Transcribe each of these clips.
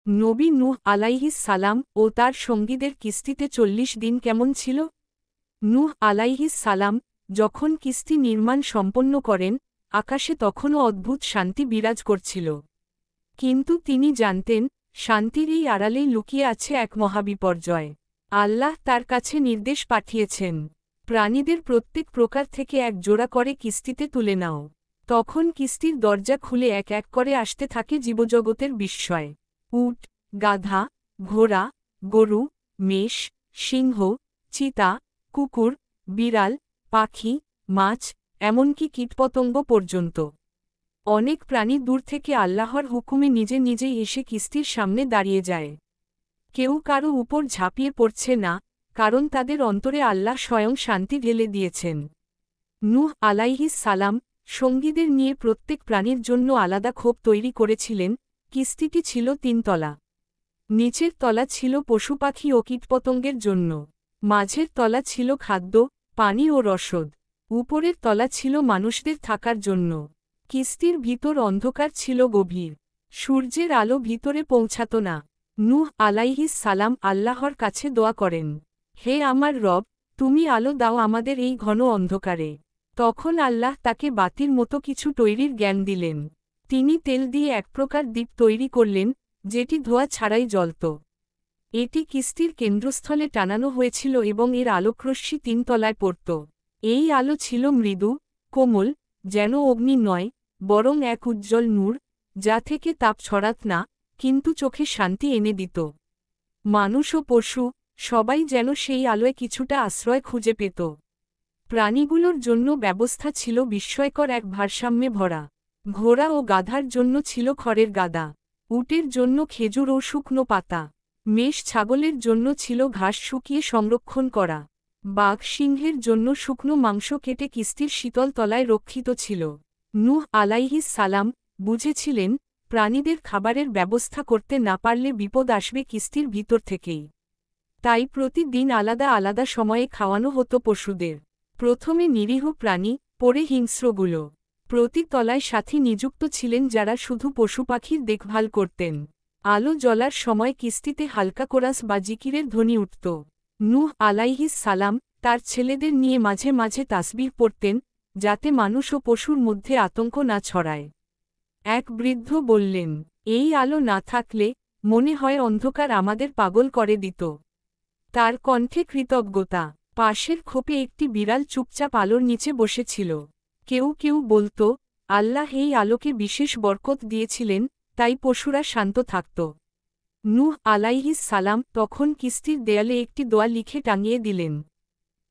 নবী নূহ আলাইহিস সালাম ও তার সঙ্গীদের কিস্তিতে ৪০ দিন কেমন ছিল? নূহ আলাইহিস সালাম যখন কিস্তি নির্মাণ সম্পন্ন করেন, আকাশে তখনও অদ্ভুত শান্তি বিরাজ করছিল। কিন্তু তিনি জানতেন, শান্তির এই আড়ালেই লুকিয়ে আছে এক মহাবিপর্যয়। আল্লাহ তার কাছে নির্দেশ পাঠিয়েছেন, প্রাণীদের প্রত্যেক প্রকার থেকে এক জোড়া করে কিস্তিতে তুলে নাও। তখন কিস্তির দরজা খুলে এক এক করে আসতে থাকে জীবজগতের বিস্ময়। উট, গাধা, ঘোড়া, গরু, মেষ, সিংহ, চিতা, কুকুর, বিড়াল, পাখি, মাছ, এমনকি কীটপতঙ্গ পর্যন্ত। অনেক প্রাণী দূর থেকে আল্লাহর হুকুমে নিজে নিজেই এসে কিস্তির সামনে দাঁড়িয়ে যায়। কেউ কারো উপর ঝাঁপিয়ে পড়ছে না, কারণ তাদের অন্তরে আল্লাহ স্বয়ং শান্তি ঢেলে দিয়েছেন। নূহ আলাইহিস সালাম সঙ্গীদের নিয়ে প্রত্যেক প্রাণীর জন্য আলাদা খোপ তৈরি করেছিলেন। কিস্তিটি ছিল ৩ তলা। নিচের তলা ছিল পশু পাখি ও কীটপতঙ্গের জন্য। মাঝের তলা ছিল খাদ্য, পানি ও রসদ। উপরের তলা ছিল মানুষদের থাকার জন্য। কিস্তির ভিতর অন্ধকার ছিল গভীর। সূর্যের আলো ভিতরে পৌঁছাত না। নূহ আলাইহিস সালাম আল্লাহর কাছে দোয়া করেন, হে আমার রব, তুমি আলো দাও আমাদের এই ঘন অন্ধকারে। তখন আল্লাহ তাকে বাতির মতো কিছু তৈরির জ্ঞান দিলেন। তিনি তেল দিয়ে এক প্রকার দ্বীপ তৈরি করলেন, যেটি ধোঁয়া ছাড়াই জ্বলত। এটি কিস্তির কেন্দ্রস্থলে টানানো হয়েছিল এবং এর আলোকরশ্মি ৩ তলায় পড়ত। এই আলো ছিল মৃদু, কোমল, যেন অগ্নি নয়, বরং এক উজ্জ্বল নূর, যা থেকে তাপ ছড়াত না, কিন্তু চোখে শান্তি এনে দিত। মানুষ ও পশু, সবাই যেন সেই আলোয় কিছুটা আশ্রয় খুঁজে পেত। প্রাণীগুলোর জন্য ব্যবস্থা ছিল বিস্ময়কর এক ভারসাম্যে ভরা। ঘোড়া ও গাধার জন্য ছিল খড়ের গাদা, উটের জন্য খেজুর ও শুকনো পাতা, মেষ ছাগলের জন্য ছিল ঘাস শুকিয়ে সংরক্ষণ করা, বাঘ সিংহের জন্য শুকনো মাংস কেটে কিস্তির শীতল তলায় রক্ষিত ছিল। নূহ আলাইহিস সালাম বুঝেছিলেন, প্রাণীদের খাবারের ব্যবস্থা করতে না পারলে বিপদ আসবে কিস্তির ভিতর থেকেই। তাই প্রতিদিন আলাদা আলাদা সময়ে খাওয়ানো হতো পশুদের। প্রথমে নিরীহ প্রাণী, পরে হিংস্রগুলো। প্রতি তলায় সাথী নিযুক্ত ছিলেন যারা শুধু পশু পাখির দেখভাল করতেন। আলো জ্বলার সময় কিস্তিতে হালকা কোরাস বা জিকিরের ধ্বনি উঠত। নূহ আলাইহিস সালাম তার ছেলেদের নিয়ে মাঝে মাঝে তাসবিহ পড়তেন, যাতে মানুষ ও পশুর মধ্যে আতঙ্ক না ছড়ায়। এক বৃদ্ধ বললেন, এই আলো না থাকলে মনে হয় অন্ধকার আমাদের পাগল করে দিত। তার কণ্ঠে কৃতজ্ঞতা। পাশের খোপে একটি বিড়াল চুপচাপ আলোর নিচে বসেছিল। কেউ কেউ বলত, আল্লাহ এই আলোকে বিশেষ বরকত দিয়েছিলেন, তাই পশুরা শান্ত থাকত। নূহ আলাইহিস সালাম তখন কিস্তির দেয়ালে একটি দোয়া লিখে টাঙিয়ে দিলেন,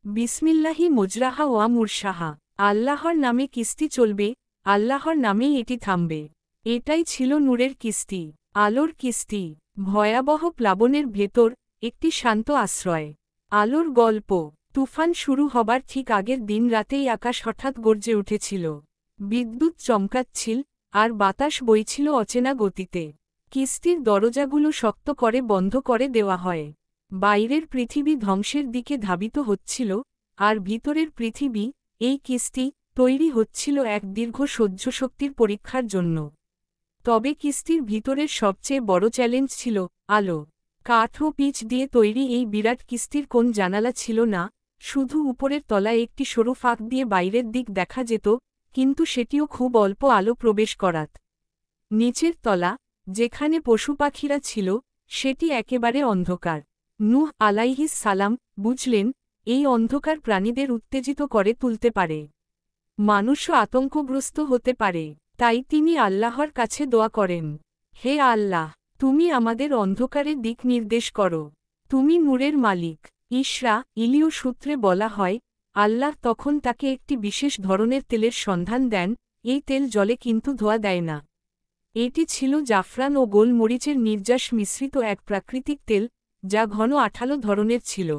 বিসমিল্লাহি মুজরাহা ওয়া মুরসাহা। আল্লাহর নামে কিস্তি চলবে, আল্লাহর নামেই এটি থামবে। এটাই ছিল নূরের কিস্তি, আলোর কিস্তি। ভয়াবহ প্লাবনের ভেতর একটি শান্ত আশ্রয়। আলোর গল্প। তুফান শুরু হবার ঠিক আগের দিন রাতেই আকাশ হঠাৎ গর্জে উঠেছিল। বিদ্যুৎ চমকাচ্ছিল, আর বাতাস বইছিল অচেনা গতিতে। কিস্তির দরজাগুলো শক্ত করে বন্ধ করে দেওয়া হয়। বাইরের পৃথিবী ধ্বংসের দিকে ধাবিত হচ্ছিল, আর ভিতরের পৃথিবী, এই কিস্তি, তৈরি হচ্ছিল এক দীর্ঘ সহ্যশক্তির পরীক্ষার জন্য। তবে কিস্তির ভিতরের সবচেয়ে বড় চ্যালেঞ্জ ছিল আলো। কাঠ ও পিচ দিয়ে তৈরি এই বিরাট কিস্তির কোন জানালা ছিল না, শুধু উপরের তলায় একটি সরু ফাঁক দিয়ে বাইরের দিক দেখা যেত, কিন্তু সেটিও খুব অল্প আলো প্রবেশ করাত। নিচের তলা, যেখানে পশু পাখিরা ছিল, সেটি একেবারে অন্ধকার। নূহ আলাইহিস সালাম বুঝলেন, এই অন্ধকার প্রাণীদের উত্তেজিত করে তুলতে পারে। মানুষও আতঙ্কগ্রস্ত হতে পারে। তাই তিনি আল্লাহর কাছে দোয়া করেন, হে আল্লাহ, তুমি আমাদের অন্ধকারে দিক নির্দেশ করো। তুমি নূরের মালিক। ইসরা ইলীয় সূত্রে বলা হয়, আল্লাহ তখন তাকে একটি বিশেষ ধরনের তেলের সন্ধান দেন। এই তেল জলে কিন্তু ধোয়া দেয় না। এটি ছিল জাফরান ও গোলমরিচের নির্যাস মিশ্রিত এক প্রাকৃতিক তেল, যা ঘন আঠালো ধরনের ছিল।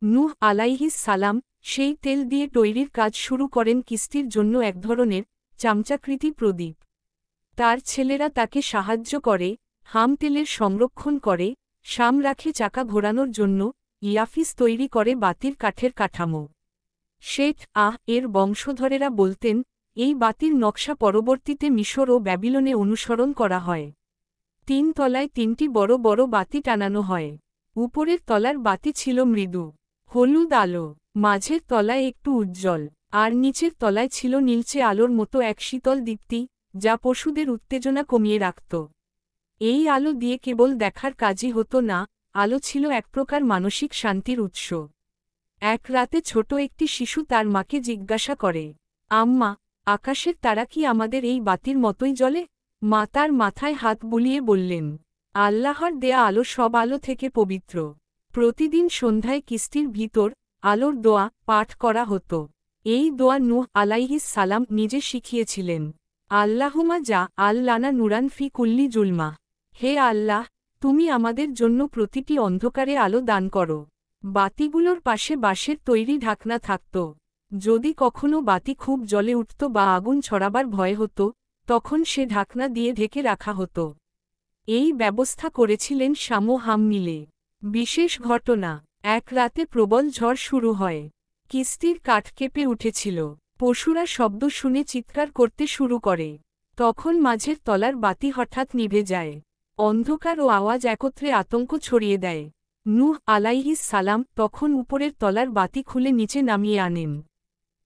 নূহ আলাইহিস সালাম সেই তেল দিয়ে তৈরির কাজ শুরু করেন কিস্তির জন্য এক ধরনের চামচাকৃতি প্রদীপ। তার ছেলেরা তাকে সাহায্য করে, হাম তেলের সংরক্ষণ করে, শাম রাখে চাকা ঘোরানোর জন্য, ইয়াফিস তৈরি করে বাতির কাঠের কাঠামো। শেঠ এর বংশধরেরা বলতেন, এই বাতির নকশা পরবর্তীতে মিশর ও ব্যাবিলনে অনুসরণ করা হয়। তিন তলায় তিনটি বড় বড় বাতি টানানো হয়। উপরের তলার বাতি ছিল মৃদু হলুদ আলো, মাঝের তলায় একটু উজ্জ্বল, আর নিচের তলায় ছিল নীলচে আলোর মতো এক শীতল দীপ্তি, যা পশুদের উত্তেজনা কমিয়ে রাখত। এই আলো দিয়ে কেবল দেখার কাজই হতো না, আলো ছিল এক প্রকার মানসিক শান্তির উৎস। এক রাতে ছোট একটি শিশু তার মাকে জিজ্ঞাসা করে, আম্মা, আকাশের তারা কি আমাদের এই বাতির মতোই জ্বলে? মা তার মাথায় হাত বুলিয়ে বললেন, আল্লাহর দেয়া আলো সব আলো থেকে পবিত্র। প্রতিদিন সন্ধ্যায় কিস্তির ভিতর আলোর দোয়া পাঠ করা হতো। এই দোয়া নূহ আলাইহিস সালাম নিজে শিখিয়েছিলেন। আল্লাহুমা যা আল্লানা নুরান ফি কুল্লি জুলমা। হে আল্লাহ, তুমি আমাদের জন্য প্রতিটি অন্ধকারে আলো দান করো। বাতিগুলোর পাশে বাঁশের তৈরি ঢাকনা থাকত। যদি কখনো বাতি খুব জ্বলে উঠত বা আগুন ছড়াবার ভয় হতো, তখন সে ঢাকনা দিয়ে ঢেকে রাখা হতো। এই ব্যবস্থা করেছিলেন শাম ও হাম মিলে। বিশেষ ঘটনা, এক রাতে প্রবল ঝড় শুরু হয়। কিস্তির কাঠ কেঁপে উঠেছিল। পশুরা শব্দ শুনে চিৎকার করতে শুরু করে। তখন মাঝের তলার বাতি হঠাৎ নিভে যায়। অন্ধকার ও আওয়াজ একত্রে আতঙ্ক ছড়িয়ে দেয়। নূহ আলাইহিস সালাম তখন উপরের তলার বাতি খুলে নিচে নামিয়ে আনেন।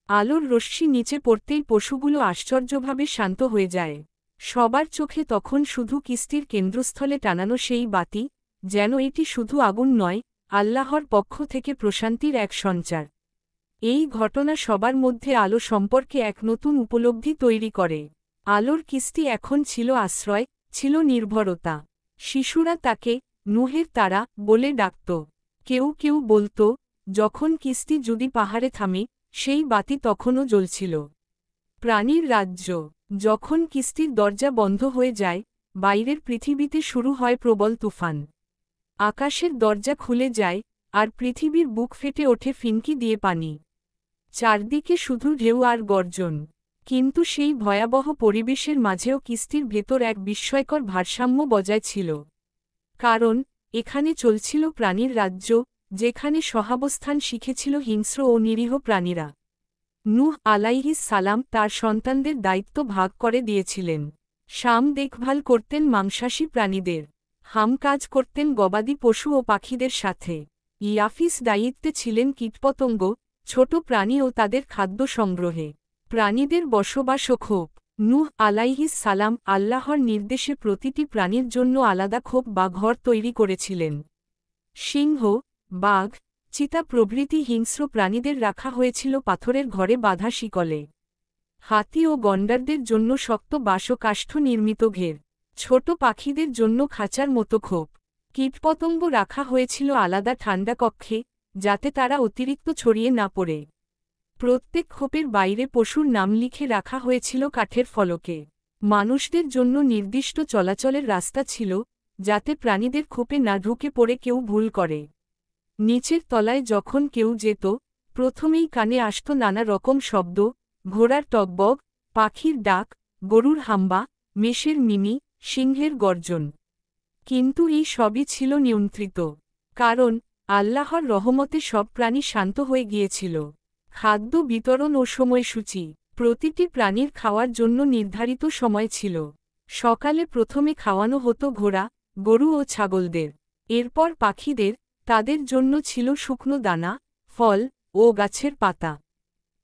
আলোর রশ্মি নিচে পড়তেই পশুগুলো আশ্চর্যভাবে শান্ত হয়ে যায়। সবার চোখে তখন শুধু কিস্তির কেন্দ্রস্থলে টানানো সেই বাতি, যেন এটি শুধু আগুন নয়, আল্লাহর পক্ষ থেকে প্রশান্তির এক সঞ্চার। এই ঘটনা সবার মধ্যে আলো সম্পর্কে এক নতুন উপলব্ধি তৈরি করে। আলোর কিস্তি এখন ছিল আশ্রয়, ছিল নির্ভরতা। শিশুরা তাকে নূহের তারা বলে ডাকত। কেউ কেউ বলত, যখন কিস্তি যদি পাহাড়ে থামে, সেই বাতি তখনও জ্বলছিল। প্রাণীর রাজ্য, যখন কিস্তির দরজা বন্ধ হয়ে যায়, বাইরের পৃথিবীতে শুরু হয় প্রবল তুফান। আকাশের দরজা খুলে যায়, আর পৃথিবীর বুক ফেটে ওঠে ফিনকি দিয়ে পানি। চারদিকে শুধু ঢেউ আর গর্জন। কিন্তু সেই ভয়াবহ পরিবেশের মাঝেও কিস্তির ভেতর এক বিস্ময়কর ভারসাম্য বজায় ছিল। কারণ এখানে চলছিল প্রাণীর রাজ্য, যেখানে সহাবস্থান শিখেছিল হিংস্র ও নিরীহ প্রাণীরা। নূহ আলাইহিস সালাম তার সন্তানদের দায়িত্ব ভাগ করে দিয়েছিলেন। শাম দেখভাল করতেন মাংসাশী প্রাণীদের, হাম কাজ করতেন গবাদি পশু ও পাখিদের সাথে, ইয়াফিস দায়িত্বে ছিলেন কীটপতঙ্গ, ছোট প্রাণী ও তাদের খাদ্য সংগ্রহে। প্রাণীদের বসবাস ও খোপ, নূহ আলাইহিস সালাম আল্লাহর নির্দেশে প্রতিটি প্রাণীর জন্য আলাদা খোপ বা ঘর তৈরি করেছিলেন। সিংহ, বাঘ, চিতা প্রভৃতি হিংস্র প্রাণীদের রাখা হয়েছিল পাথরের ঘরে বাঁধা শিকলে। হাতি ও গন্ডারদের জন্য শক্ত বাঁশ ও কাষ্ঠ নির্মিত ঘের। ছোট পাখিদের জন্য খাঁচার মতো খোপ। কীটপতঙ্গ রাখা হয়েছিল আলাদা ঠান্ডা কক্ষে, যাতে তারা অতিরিক্ত ছড়িয়ে না পড়ে। প্রত্যেক খোপের বাইরে পশুর নাম লিখে রাখা হয়েছিল কাঠের ফলকে। মানুষদের জন্য নির্দিষ্ট চলাচলের রাস্তা ছিল, যাতে প্রাণীদের খোপে না ঢুকে পড়ে কেউ ভুল করে। নিচের তলায় যখন কেউ যেত, প্রথমেই কানে আসত নানা রকম শব্দ, ঘোড়ার টগবগ, পাখির ডাক, গরুর হাম্বা, মেষের মিমি, সিংহের গর্জন। কিন্তু এই সবই ছিল নিয়ন্ত্রিত। কারণ আল্লাহর রহমতে সব প্রাণী শান্ত হয়ে গিয়েছিল। খাদ্য বিতরণ ও সময়সূচি, প্রতিটি প্রাণীর খাওয়ার জন্য নির্ধারিত সময় ছিল। সকালে প্রথমে খাওয়ানো হতো ঘোড়া, গরু ও ছাগলদের। এরপর পাখিদের, তাদের জন্য ছিল শুকনো দানা, ফল ও গাছের পাতা।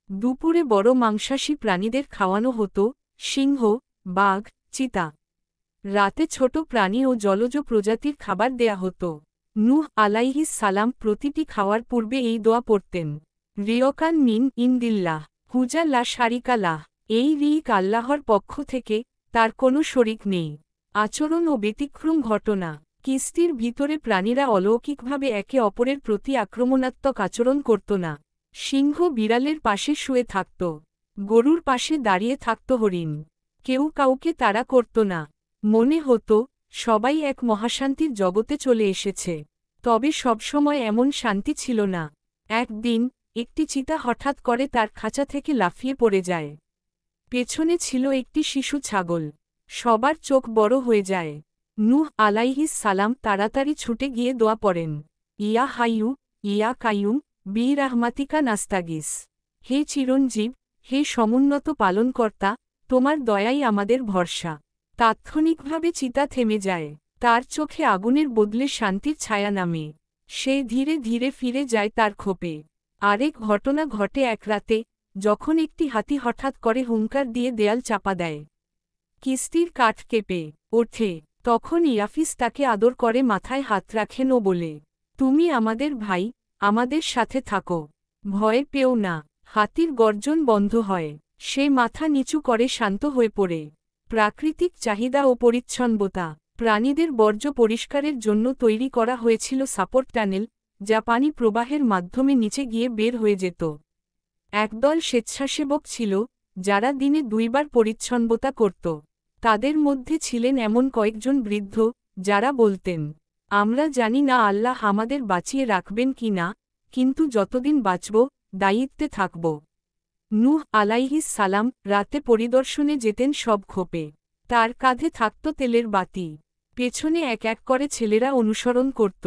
দুপুরে বড় মাংসাশী প্রাণীদের খাওয়ানো হতো, সিংহ, বাঘ, চিতা। রাতে ছোট প্রাণী ও জলজ প্রজাতির খাবার দেয়া হতো। নূহ আলাইহিস সালাম প্রতিটি খাওয়ার পূর্বে এই দোয়া পড়তেন, রিয়কান মিন ইন্দিল্লাহ, হুজা লা শারিকা লাহ। এই রিক আল্লাহর পক্ষ থেকে, তার কোনো শরিক নেই। আচরণ ও ব্যতিক্রম ঘটনা, কিস্তির ভিতরে প্রাণীরা অলৌকিকভাবে একে অপরের প্রতি আক্রমণাত্মক আচরণ করত না। সিংহ বিড়ালের পাশে শুয়ে থাকত, গরুর পাশে দাঁড়িয়ে থাকত হরিণ। কেউ কাউকে তাড়া করত না। মনে হতো সবাই এক মহাশান্তির জগতে চলে এসেছে। তবে সবসময় এমন শান্তি ছিল না। একদিন একটি চিতা হঠাৎ করে তার খাঁচা থেকে লাফিয়ে পড়ে যায়। পেছনে ছিল একটি শিশু ছাগল। সবার চোখ বড় হয়ে যায়। নূহ আলাইহিস সালাম তাড়াতাড়ি ছুটে গিয়ে দোয়া পড়েন, ইয়া হাইয়ু, ইয়া কাইয়ুম, বিরহমাতিকা নাস্তাগিস। হে চিরঞ্জীব, হে সমুন্নত পালনকর্তা, তোমার দয়াই আমাদের ভরসা। তাৎক্ষণিকভাবে চিতা থেমে যায়। তার চোখে আগুনের বদলে শান্তির ছায়া নামে। সে ধীরে ধীরে ফিরে যায় তার খোপে। আরেক ঘটনা ঘটে এক রাতে, যখন একটি হাতি হঠাৎ করে হুঙ্কার দিয়ে দেয়াল চাপা দেয়। কিস্তির কাঠ কেঁপে ওঠে। তখন ইয়াফিস তাকে আদর করে মাথায় হাত রাখেন ও বলে, তুমি আমাদের ভাই, আমাদের সাথে থাকো, ভয় পেও না। হাতির গর্জন বন্ধ হয়। সে মাথা নিচু করে শান্ত হয়ে পড়ে। প্রাকৃতিক চাহিদা ও পরিচ্ছন্নতা। প্রাণীদের বর্জ্য পরিষ্কারের জন্য তৈরি করা হয়েছিল সাপোর্ট টানেল, যা পানি প্রবাহের মাধ্যমে নিচে গিয়ে বের হয়ে যেত। একদল স্বেচ্ছাসেবক ছিল, যারা দিনে 2 বার পরিচ্ছন্নতা করত। তাদের মধ্যে ছিলেন এমন কয়েকজন বৃদ্ধ, যারা বলতেন, আমরা জানি না আল্লাহ আমাদের বাঁচিয়ে রাখবেন কি না, কিন্তু যতদিন বাঁচব, দায়িত্বে থাকব। নূহ আলাইহিস সালাম রাতে পরিদর্শনে যেতেন সব খোপে। তার কাঁধে থাকত তেলের বাতি। পেছনে এক এক করে ছেলেরা অনুসরণ করত।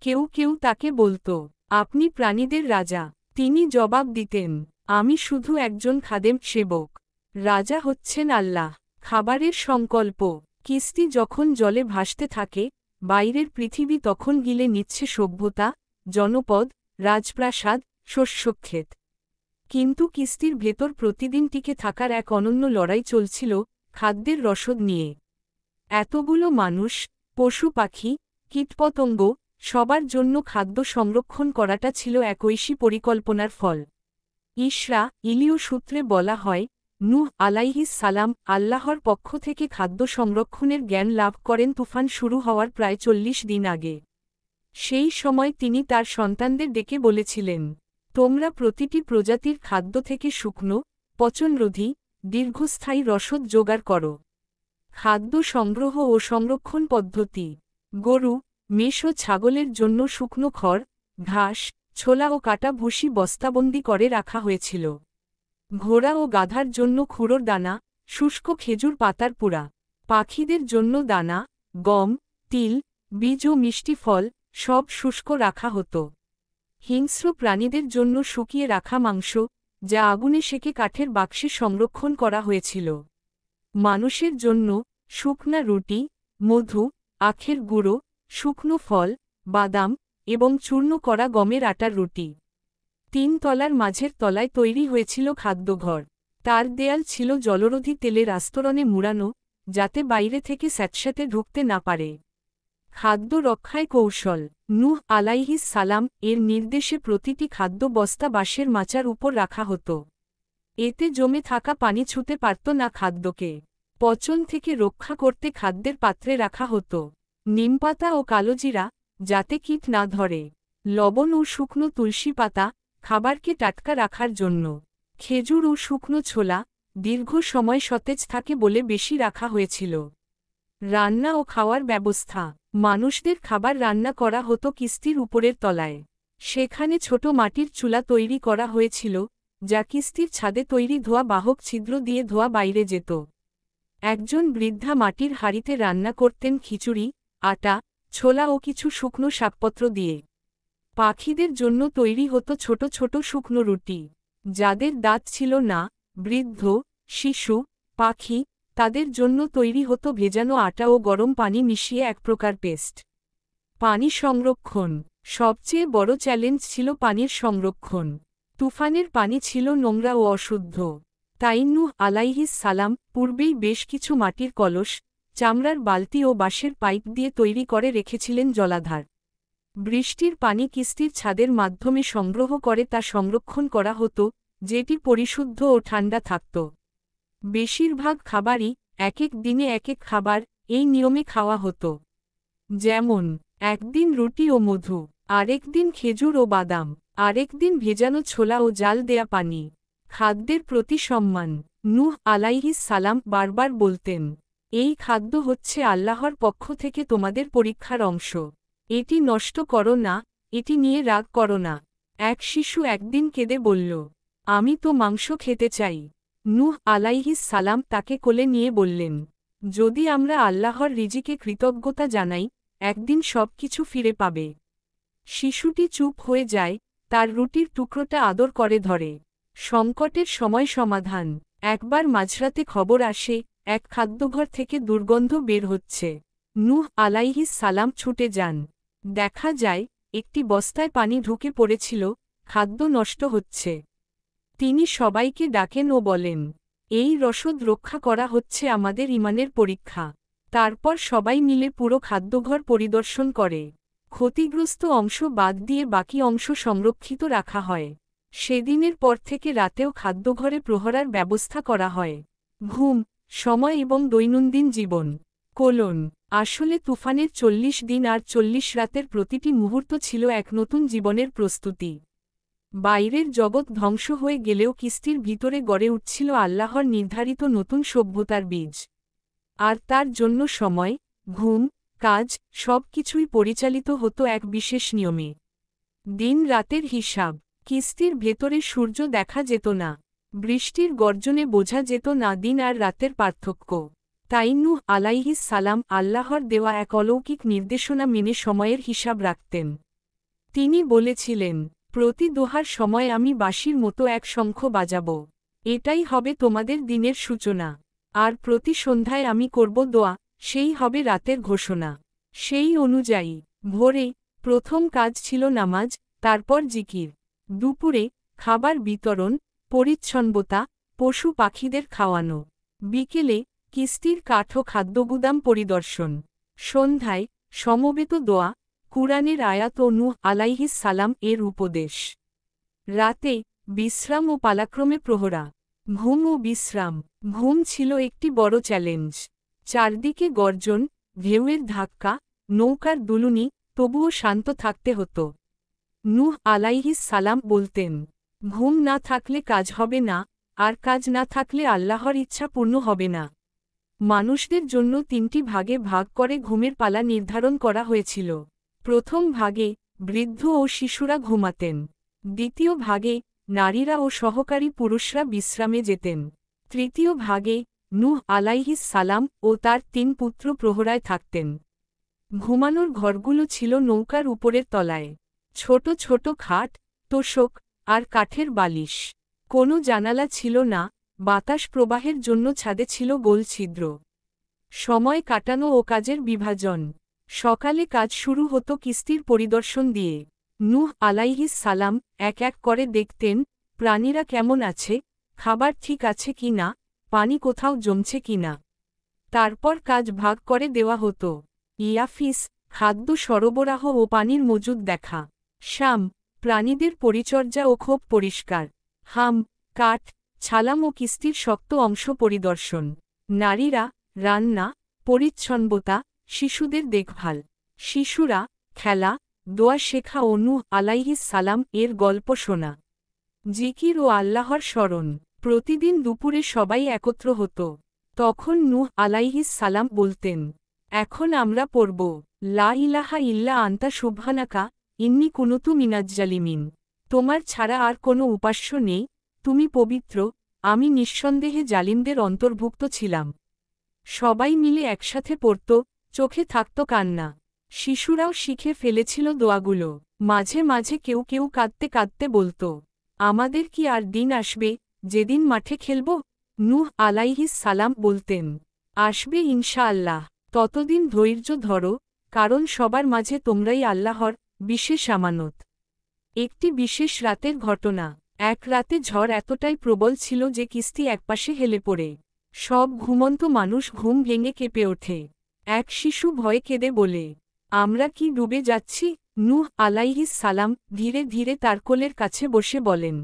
কেউ কেউ তাকে বলত, আপনি প্রাণীদের রাজা। তিনি জবাব দিতেন, আমি শুধু একজন খাদেম সেবক। রাজা হচ্ছেন আল্লাহ। খাবারের সংকল্প। কিস্তি যখন জলে ভাসতে থাকে, বাইরের পৃথিবী তখন গিলে নিচ্ছে সভ্যতা, জনপদ, রাজপ্রাসাদ, শস্যক্ষেত। কিন্তু কিস্তির ভেতর প্রতিদিন টিকে থাকার এক অনন্য লড়াই চলছিল, খাদ্যের রসদ নিয়ে। এতগুলো মানুষ, পশু পাখি, কীটপতঙ্গ, সবার জন্য খাদ্য সংরক্ষণ করাটা ছিল এক ঐশী পরিকল্পনার ফল। ইসরা ইলীয় সূত্রে বলা হয়, নূহ আলাইহিস সালাম আল্লাহর পক্ষ থেকে খাদ্য সংরক্ষণের জ্ঞান লাভ করেন তুফান শুরু হওয়ার প্রায় 40 দিন আগে। সেই সময় তিনি তার সন্তানদের ডেকে বলেছিলেন, তোমরা প্রতিটি প্রজাতির খাদ্য থেকে শুকনো, পচনরোধী, দীর্ঘস্থায়ী রসদ জোগাড় করো। খাদ্য সংগ্রহ ও সংরক্ষণ পদ্ধতি। গরু, মেষ ও ছাগলের জন্য শুকনো খড়, ঘাস, ছোলা ও কাটা ভুসি বস্তাবন্দি করে রাখা হয়েছিল। ঘোড়া ও গাধার জন্য খুঁড়োর দানা, শুষ্ক খেজুর পাতার পুরা। পাখিদের জন্য দানা, গম, তিল, বীজ ও মিষ্টি ফল, সব শুষ্ক রাখা হতো। হিংস্র প্রাণীদের জন্য শুকিয়ে রাখা মাংস, যা আগুনে সেকে কাঠের বাক্সে সংরক্ষণ করা হয়েছিল। মানুষের জন্য শুকনা রুটি, মধু, আখের গুঁড়ো, শুকনো ফল, বাদাম এবং চূর্ণ করা গমের আটার রুটি। 3 তলার মাঝের তলায় তৈরি হয়েছিল খাদ্যঘর। তার দেয়াল ছিল জলরোধী তেলের আস্তরণে মুড়ানো, যাতে বাইরে থেকে স্যাঁতস্যাঁতে ঢুকতে না পারে। খাদ্য রক্ষায় কৌশল। নূহ আলাইহিস সালাম এর নির্দেশে প্রতিটি খাদ্য বস্তা বাঁশের মাচার উপর রাখা হতো। এতে জমে থাকা পানি ছুঁতে পারত না খাদ্যকে। পচন থেকে রক্ষা করতে খাদ্যের পাত্রে রাখা হতো নিমপাতা ও কালোজিরা, যাতে কীট না ধরে। লবণ ও শুকনো তুলসী পাতা, খাবারকে টাটকা রাখার জন্য। খেজুর ও শুকনো ছোলা, দীর্ঘ সময় সতেজ থাকে বলে বেশি রাখা হয়েছিল। রান্না ও খাওয়ার ব্যবস্থা। মানুষদের খাবার রান্না করা হতো কিস্তির উপরের তলায়। সেখানে ছোট মাটির চুলা তৈরি করা হয়েছিল, যা কিস্তির ছাদে তৈরি ধোয়া বাহক ছিদ্র দিয়ে ধোয়া বাইরে যেত। একজন বৃদ্ধা মাটির হাঁড়িতে রান্না করতেন খিচুড়ি, আটা, ছোলা ও কিছু শুকনো শাকপত্র দিয়ে। পাখিদের জন্য তৈরি হতো ছোট ছোট শুকনো রুটি। যাদের দাঁত ছিল না, বৃদ্ধ, শিশু, পাখি, তাদের জন্য তৈরি হতো ভেজানো আটা ও গরম পানি মিশিয়ে এক প্রকার পেস্ট। পানি সংরক্ষণ। সবচেয়ে বড় চ্যালেঞ্জ ছিল পানির সংরক্ষণ। তুফানের পানি ছিল নোংরা ও অশুদ্ধ। তাই নূহ আলাইহিস সালাম পূর্বেই বেশ কিছু মাটির কলস, চামড়ার বালতি ও বাঁশের পাইপ দিয়ে তৈরি করে রেখেছিলেন জলাধার। বৃষ্টির পানি কিস্তির ছাদের মাধ্যমে সংগ্রহ করে তা সংরক্ষণ করা হতো, যেটি পরিশুদ্ধ ও ঠান্ডা থাকত। বেশিরভাগ খাবারই এক এক দিনে এক এক খাবার, এই নিয়মে খাওয়া হতো। যেমন, একদিন রুটি ও মধু, আরেক দিন খেজুর ও বাদাম, আরেক দিন ভেজানো ছোলা ও জাল দেয়া পানি। খাদ্যের প্রতি সম্মান। নূহ আলাইহিস সালাম বারবার বলতেন, এই খাদ্য হচ্ছে আল্লাহর পক্ষ থেকে তোমাদের পরীক্ষার অংশ। এটি নষ্ট করো না, এটি নিয়ে রাগ করো না। এক শিশু একদিন কেঁদে বলল, আমি তো মাংস খেতে চাই। নূহ আলাইহিস সালাম তাকে কোলে নিয়ে বললেন, যদি আমরা আল্লাহর রিজিকে কৃতজ্ঞতা জানাই, একদিন সব কিছু ফিরে পাবে। শিশুটি চুপ হয়ে যায়, তার রুটির টুকরোটা আদর করে ধরে। সংকটের সময় সমাধান। একবার মাঝরাতে খবর আসে, এক খাদ্যঘর থেকে দুর্গন্ধ বের হচ্ছে। নূহ আলাইহিস সালাম ছুটে যান। দেখা যায় একটি বস্তায় পানি ঢুকে পড়েছিল, খাদ্য নষ্ট হচ্ছে। তিনি সবাইকে ডাকেন ও বলেন, এই রসদ রক্ষা করা হচ্ছে আমাদের ঈমানের পরীক্ষা। তারপর সবাই মিলে পুরো খাদ্যঘর পরিদর্শন করে। ক্ষতিগ্রস্ত অংশ বাদ দিয়ে বাকি অংশ সংরক্ষিত রাখা হয়। সেদিনের পর থেকে রাতেও খাদ্যঘরে প্রহরার ব্যবস্থা করা হয়। ঘুম, সময় এবং দৈনন্দিন জীবন। আসলে তুফানের ৪০ দিন আর ৪০ রাতের প্রতিটি মুহূর্ত ছিল এক নতুন জীবনের প্রস্তুতি। বাইরের জগৎ ধ্বংস হয়ে গেলেও কিস্তির ভিতরে গড়ে উঠছিল আল্লাহর নির্ধারিত নতুন সভ্যতার বীজ। আর তার জন্য সময়, ঘুম, কাজ সব কিছুই পরিচালিত হতো এক বিশেষ নিয়মে। দিন রাতের হিসাব। কিস্তির ভেতরে সূর্য দেখা যেত না। বৃষ্টির গর্জনে বোঝা যেত না দিন আর রাতের পার্থক্য। তাই নূহ আলাইহিস সালাম আল্লাহর দেওয়া এক অলৌকিক নির্দেশনা মেনে সময়ের হিসাব রাখতেন। তিনি বলেছিলেন, প্রতি দোহার সময় আমি বাঁশির মতো এক শঙ্খ বাজাব। এটাই হবে তোমাদের দিনের সূচনা। আর প্রতি সন্ধ্যায় আমি করব দোয়া, সেই হবে রাতের ঘোষণা। সেই অনুযায়ী ভোরে প্রথম কাজ ছিল নামাজ, তারপর জিকির। দুপুরে খাবার বিতরণ, পরিচ্ছন্নতা, পশু পাখিদের খাওয়ানো। বিকেলে কিস্তির কাঠ ও খাদ্যগুদাম পরিদর্শন। সন্ধ্যায় সমবেত দোয়া, কুরআনের আয়াত ও নূহ আলাইহিস সালাম এর উপদেশ। রাতে বিশ্রাম ও পালাক্রমে প্রহরা। ঘুম ও বিশ্রাম। ঘুম ছিল একটি বড় চ্যালেঞ্জ। চারদিকে গর্জন, ঢেউয়ের ধাক্কা, নৌকার দুলুনি, তবুও শান্ত থাকতে হতো। নূহ আলাইহিস সালাম বলতেন, ঘুম না থাকলে কাজ হবে না, আর কাজ না থাকলে আল্লাহর ইচ্ছা পূর্ণ হবে না। মানুষদের জন্য ৩টি ভাগে ভাগ করে ঘুমের পালা নির্ধারণ করা হয়েছিল। প্রথম ভাগে বৃদ্ধ ও শিশুরা ঘুমাতেন। দ্বিতীয় ভাগে নারীরা ও সহকারী পুরুষরা বিশ্রামে যেতেন। তৃতীয় ভাগে নূহ আলাইহিস সালাম ও তার ৩ পুত্র প্রহরায় থাকতেন। ঘুমানোর ঘরগুলো ছিল নৌকার উপরের তলায়। ছোট ছোট খাট, তোশক আর কাঠের বালিশ। কোনো জানালা ছিল না, বাতাস প্রবাহের জন্য ছাদে ছিল গোল ছিদ্র। সময় কাটানো ও কাজের বিভাজন। সকালে কাজ শুরু হতো কিস্তির পরিদর্শন দিয়ে। নূহ আলাইহিস সালাম এক এক করে দেখতেন, প্রাণীরা কেমন আছে, খাবার ঠিক আছে কি না, পানি কোথাও জমছে কি না। তারপর কাজ ভাগ করে দেওয়া হতো। ইয়াফিস, খাদ্য সরবরাহ ও পানির মজুদ দেখা। শাম, প্রাণীদের পরিচর্যা ও ক্ষোভ পরিষ্কার। হাম, কাঠ, ছালাম ও কিস্তির শক্ত অংশ পরিদর্শন। নারীরা, রান্না, পরিচ্ছন্নতা, শিশুদের দেখভাল। শিশুরা, খেলা, দোয়া শেখা ও নূহ আলাইহিস সালাম এর গল্প শোনা। জিকির ও আল্লাহর স্মরণ। প্রতিদিন দুপুরে সবাই একত্র হতো। তখন নূহ আলাইহিস সালাম বলতেন, এখন আমরা পড়ব, লা ইলাহা ইল্লা আনতা সুবহানাকা, ইন্নী কুনতু মিনাজ জালিমিন। তোমার ছাড়া আর কোনো উপাস্য নেই, তুমি পবিত্র, আমি নিঃসন্দেহে জালিমদের অন্তর্ভুক্ত ছিলাম। সবাই মিলে একসাথে পড়ত, চোখে থাকত কান্না। শিশুরাও শিখে ফেলেছিল দোয়াগুলো। মাঝে মাঝে কেউ কেউ কাঁদতে কাঁদতে বলত, আমাদের কি আর দিন আসবে যেদিন মাঠে খেলব? নূহ আলাইহিস সালাম বলতেন, আসবে ইনশাআল্লাহ। ততদিন ধৈর্য ধরো, কারণ সবার মাঝে তোমরাই আল্লাহর বিশেষ আমানত। একটি বিশেষ রাতের ঘটনা। এক রাতে ঝড় এতটাই প্রবল ছিল যে কিস্তি একপাশে হেলে পড়ে। সব ঘুমন্ত মানুষ ঘুম ভেঙে কেঁপে ওঠে। এক শিশু ভয়ে কেঁদে বলে, আমরা কি ডুবে যাচ্ছি? নূহ আলাইহিস সালাম ধীরে ধীরে তার কোলের কাছে বসে বলেন,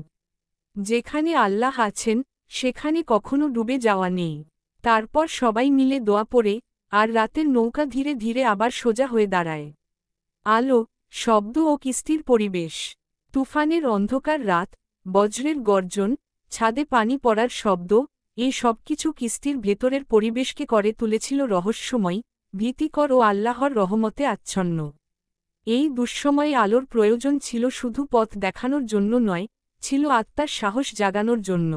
যেখানে আল্লাহ আছেন সেখানে কখনো ডুবে যাওয়া নেই। তারপর সবাই মিলে দোয়া পড়ে, আর রাতের নৌকা ধীরে ধীরে আবার সোজা হয়ে দাঁড়ায়। আলো, শব্দ ও কিস্তির পরিবেশ। তুফানের অন্ধকার রাত, বজ্রের গর্জন, ছাদে পানি পড়ার শব্দ, এ সবকিছু কিস্তির ভেতরের পরিবেশকে করে তুলেছিল রহস্যময়, ভীতিকর ও আল্লাহর রহমতে আচ্ছন্ন। এই দুঃসময়ে আলোর প্রয়োজন ছিল শুধু পথ দেখানোর জন্য নয়, ছিল আত্মার সাহস জাগানোর জন্য।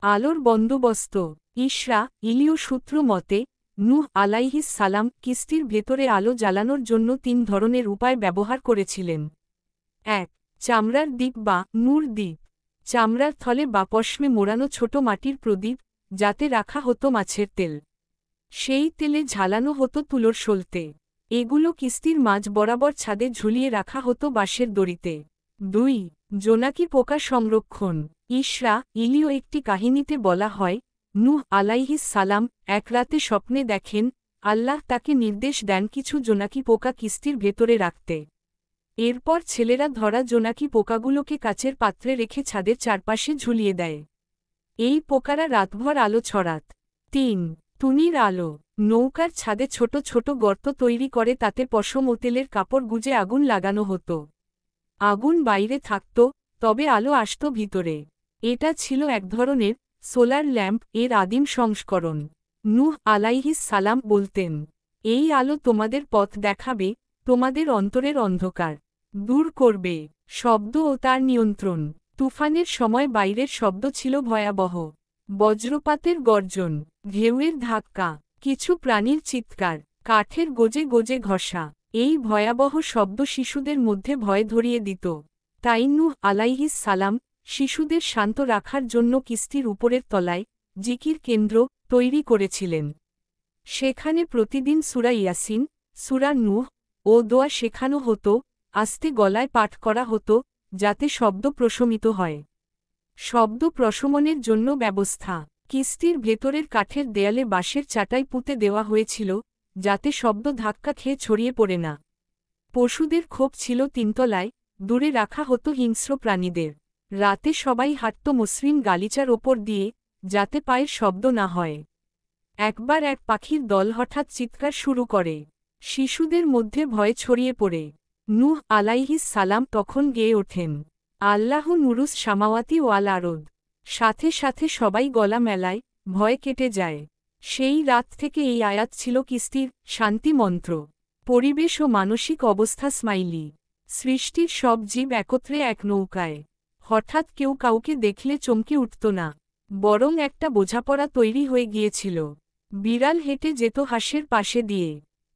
আলোর বন্দোবস্ত। ইসরা ইলীয় সূত্র মতে, নূহ আলাইহিস সালাম কিস্তির ভেতরে আলো জ্বালানোর জন্য ৩ ধরনের উপায় ব্যবহার করেছিলেন। ১. চামড়ার দ্বীপ বা নূর দ্বীপ। চামড়ার থলে বা পশমে মোড়ানো ছোট মাটির প্রদীপ, যাতে রাখা হতো মাছের তেল। সেই তেলে ঝালানো হতো তুলোর সলতে। এগুলো কিস্তির মাঝ বরাবর ছাদে ঝুলিয়ে রাখা হতো বাঁশের দড়িতে। ২. জোনাকি পোকা সংরক্ষণ। ইসরা ইলিও একটি কাহিনীতে বলা হয়, নূহ আলাইহিস সালাম এক রাতে স্বপ্নে দেখেন, আল্লাহ তাকে নির্দেশ দেন কিছু জোনাকি পোকা কিস্তির ভেতরে রাখতে। এরপর ছেলেরা ধরা জোনাকি পোকাগুলোকে কাচের পাত্রে রেখে ছাদের চারপাশে ঝুলিয়ে দেয়। এই পোকারা রাতভর আলো ছড়াত। ৩. টুনির আলো। নৌকার ছাদে ছোট ছোট গর্ত তৈরি করে তাতে পশম ও তেলের কাপড় গুজে আগুন লাগানো হতো। আগুন বাইরে থাকত, তবে আলো আসত ভিতরে। এটা ছিল এক ধরনের সোলার ল্যাম্প এর আদিম সংস্করণ। নূহ আলাইহিস সালাম বলতেন, এই আলো তোমাদের পথ দেখাবে, তোমাদের অন্তরের অন্ধকার দূর করবে। শব্দ ও তার নিয়ন্ত্রণ। তুফানের সময় বাইরের শব্দ ছিল ভয়াবহ। বজ্রপাতের গর্জন, ঢেউয়ের ধাক্কা, কিছু প্রাণীর চিৎকার, কাঠের গোজে গোজে ঘষা। এই ভয়াবহ শব্দ শিশুদের মধ্যে ভয় ধরিয়ে দিত। তাই নূহ আলাইহিস সালাম শিশুদের শান্ত রাখার জন্য কিস্তির উপরের তলায় জিকির কেন্দ্র তৈরি করেছিলেন। সেখানে প্রতিদিন সূরা ইয়াসিন, সূরা নূহ ও দোয়া শেখানো হতো, আস্তে গলায় পাঠ করা হতো, যাতে শব্দ প্রশমিত হয়। শব্দ প্রশমনের জন্য ব্যবস্থা। কিস্তির ভেতরের কাঠের দেয়ালে বাঁশের চাটাই পুঁতে দেওয়া হয়েছিল, যাতে শব্দ ধাক্কা খেয়ে ছড়িয়ে পড়ে না। পশুদের খোপ ছিল তিনতলায়, দূরে রাখা হতো হিংস্র প্রাণীদের। রাতে সবাই হাঁটত মসৃণ গালিচার ওপর দিয়ে, যাতে পায়ের শব্দ না হয়। একবার এক পাখির দল হঠাৎ চিৎকার শুরু করে। শিশুদের মধ্যে ভয় ছড়িয়ে পড়ে। নূহ আলাইহিস সালাম তখন গেয়ে ওঠেন, আল্লাহু নুরুস সামাওয়াতি ওয়াল আরদ। সাথে সাথে সবাই গলা মেলায়, ভয় কেটে যায়। সেই রাত থেকে এই আয়াত ছিল কিস্তির শান্তি মন্ত্র। পরিবেশ ও মানসিক অবস্থা স্মাইলি। সৃষ্টির সব জীব একত্রে এক নৌকায়। হঠাৎ কেউ কাউকে দেখলে চমকে উঠত না, বরং একটা বোঝাপড়া তৈরি হয়ে গিয়েছিল। বিড়াল হেঁটে যেত হাঁসের পাশে দিয়ে।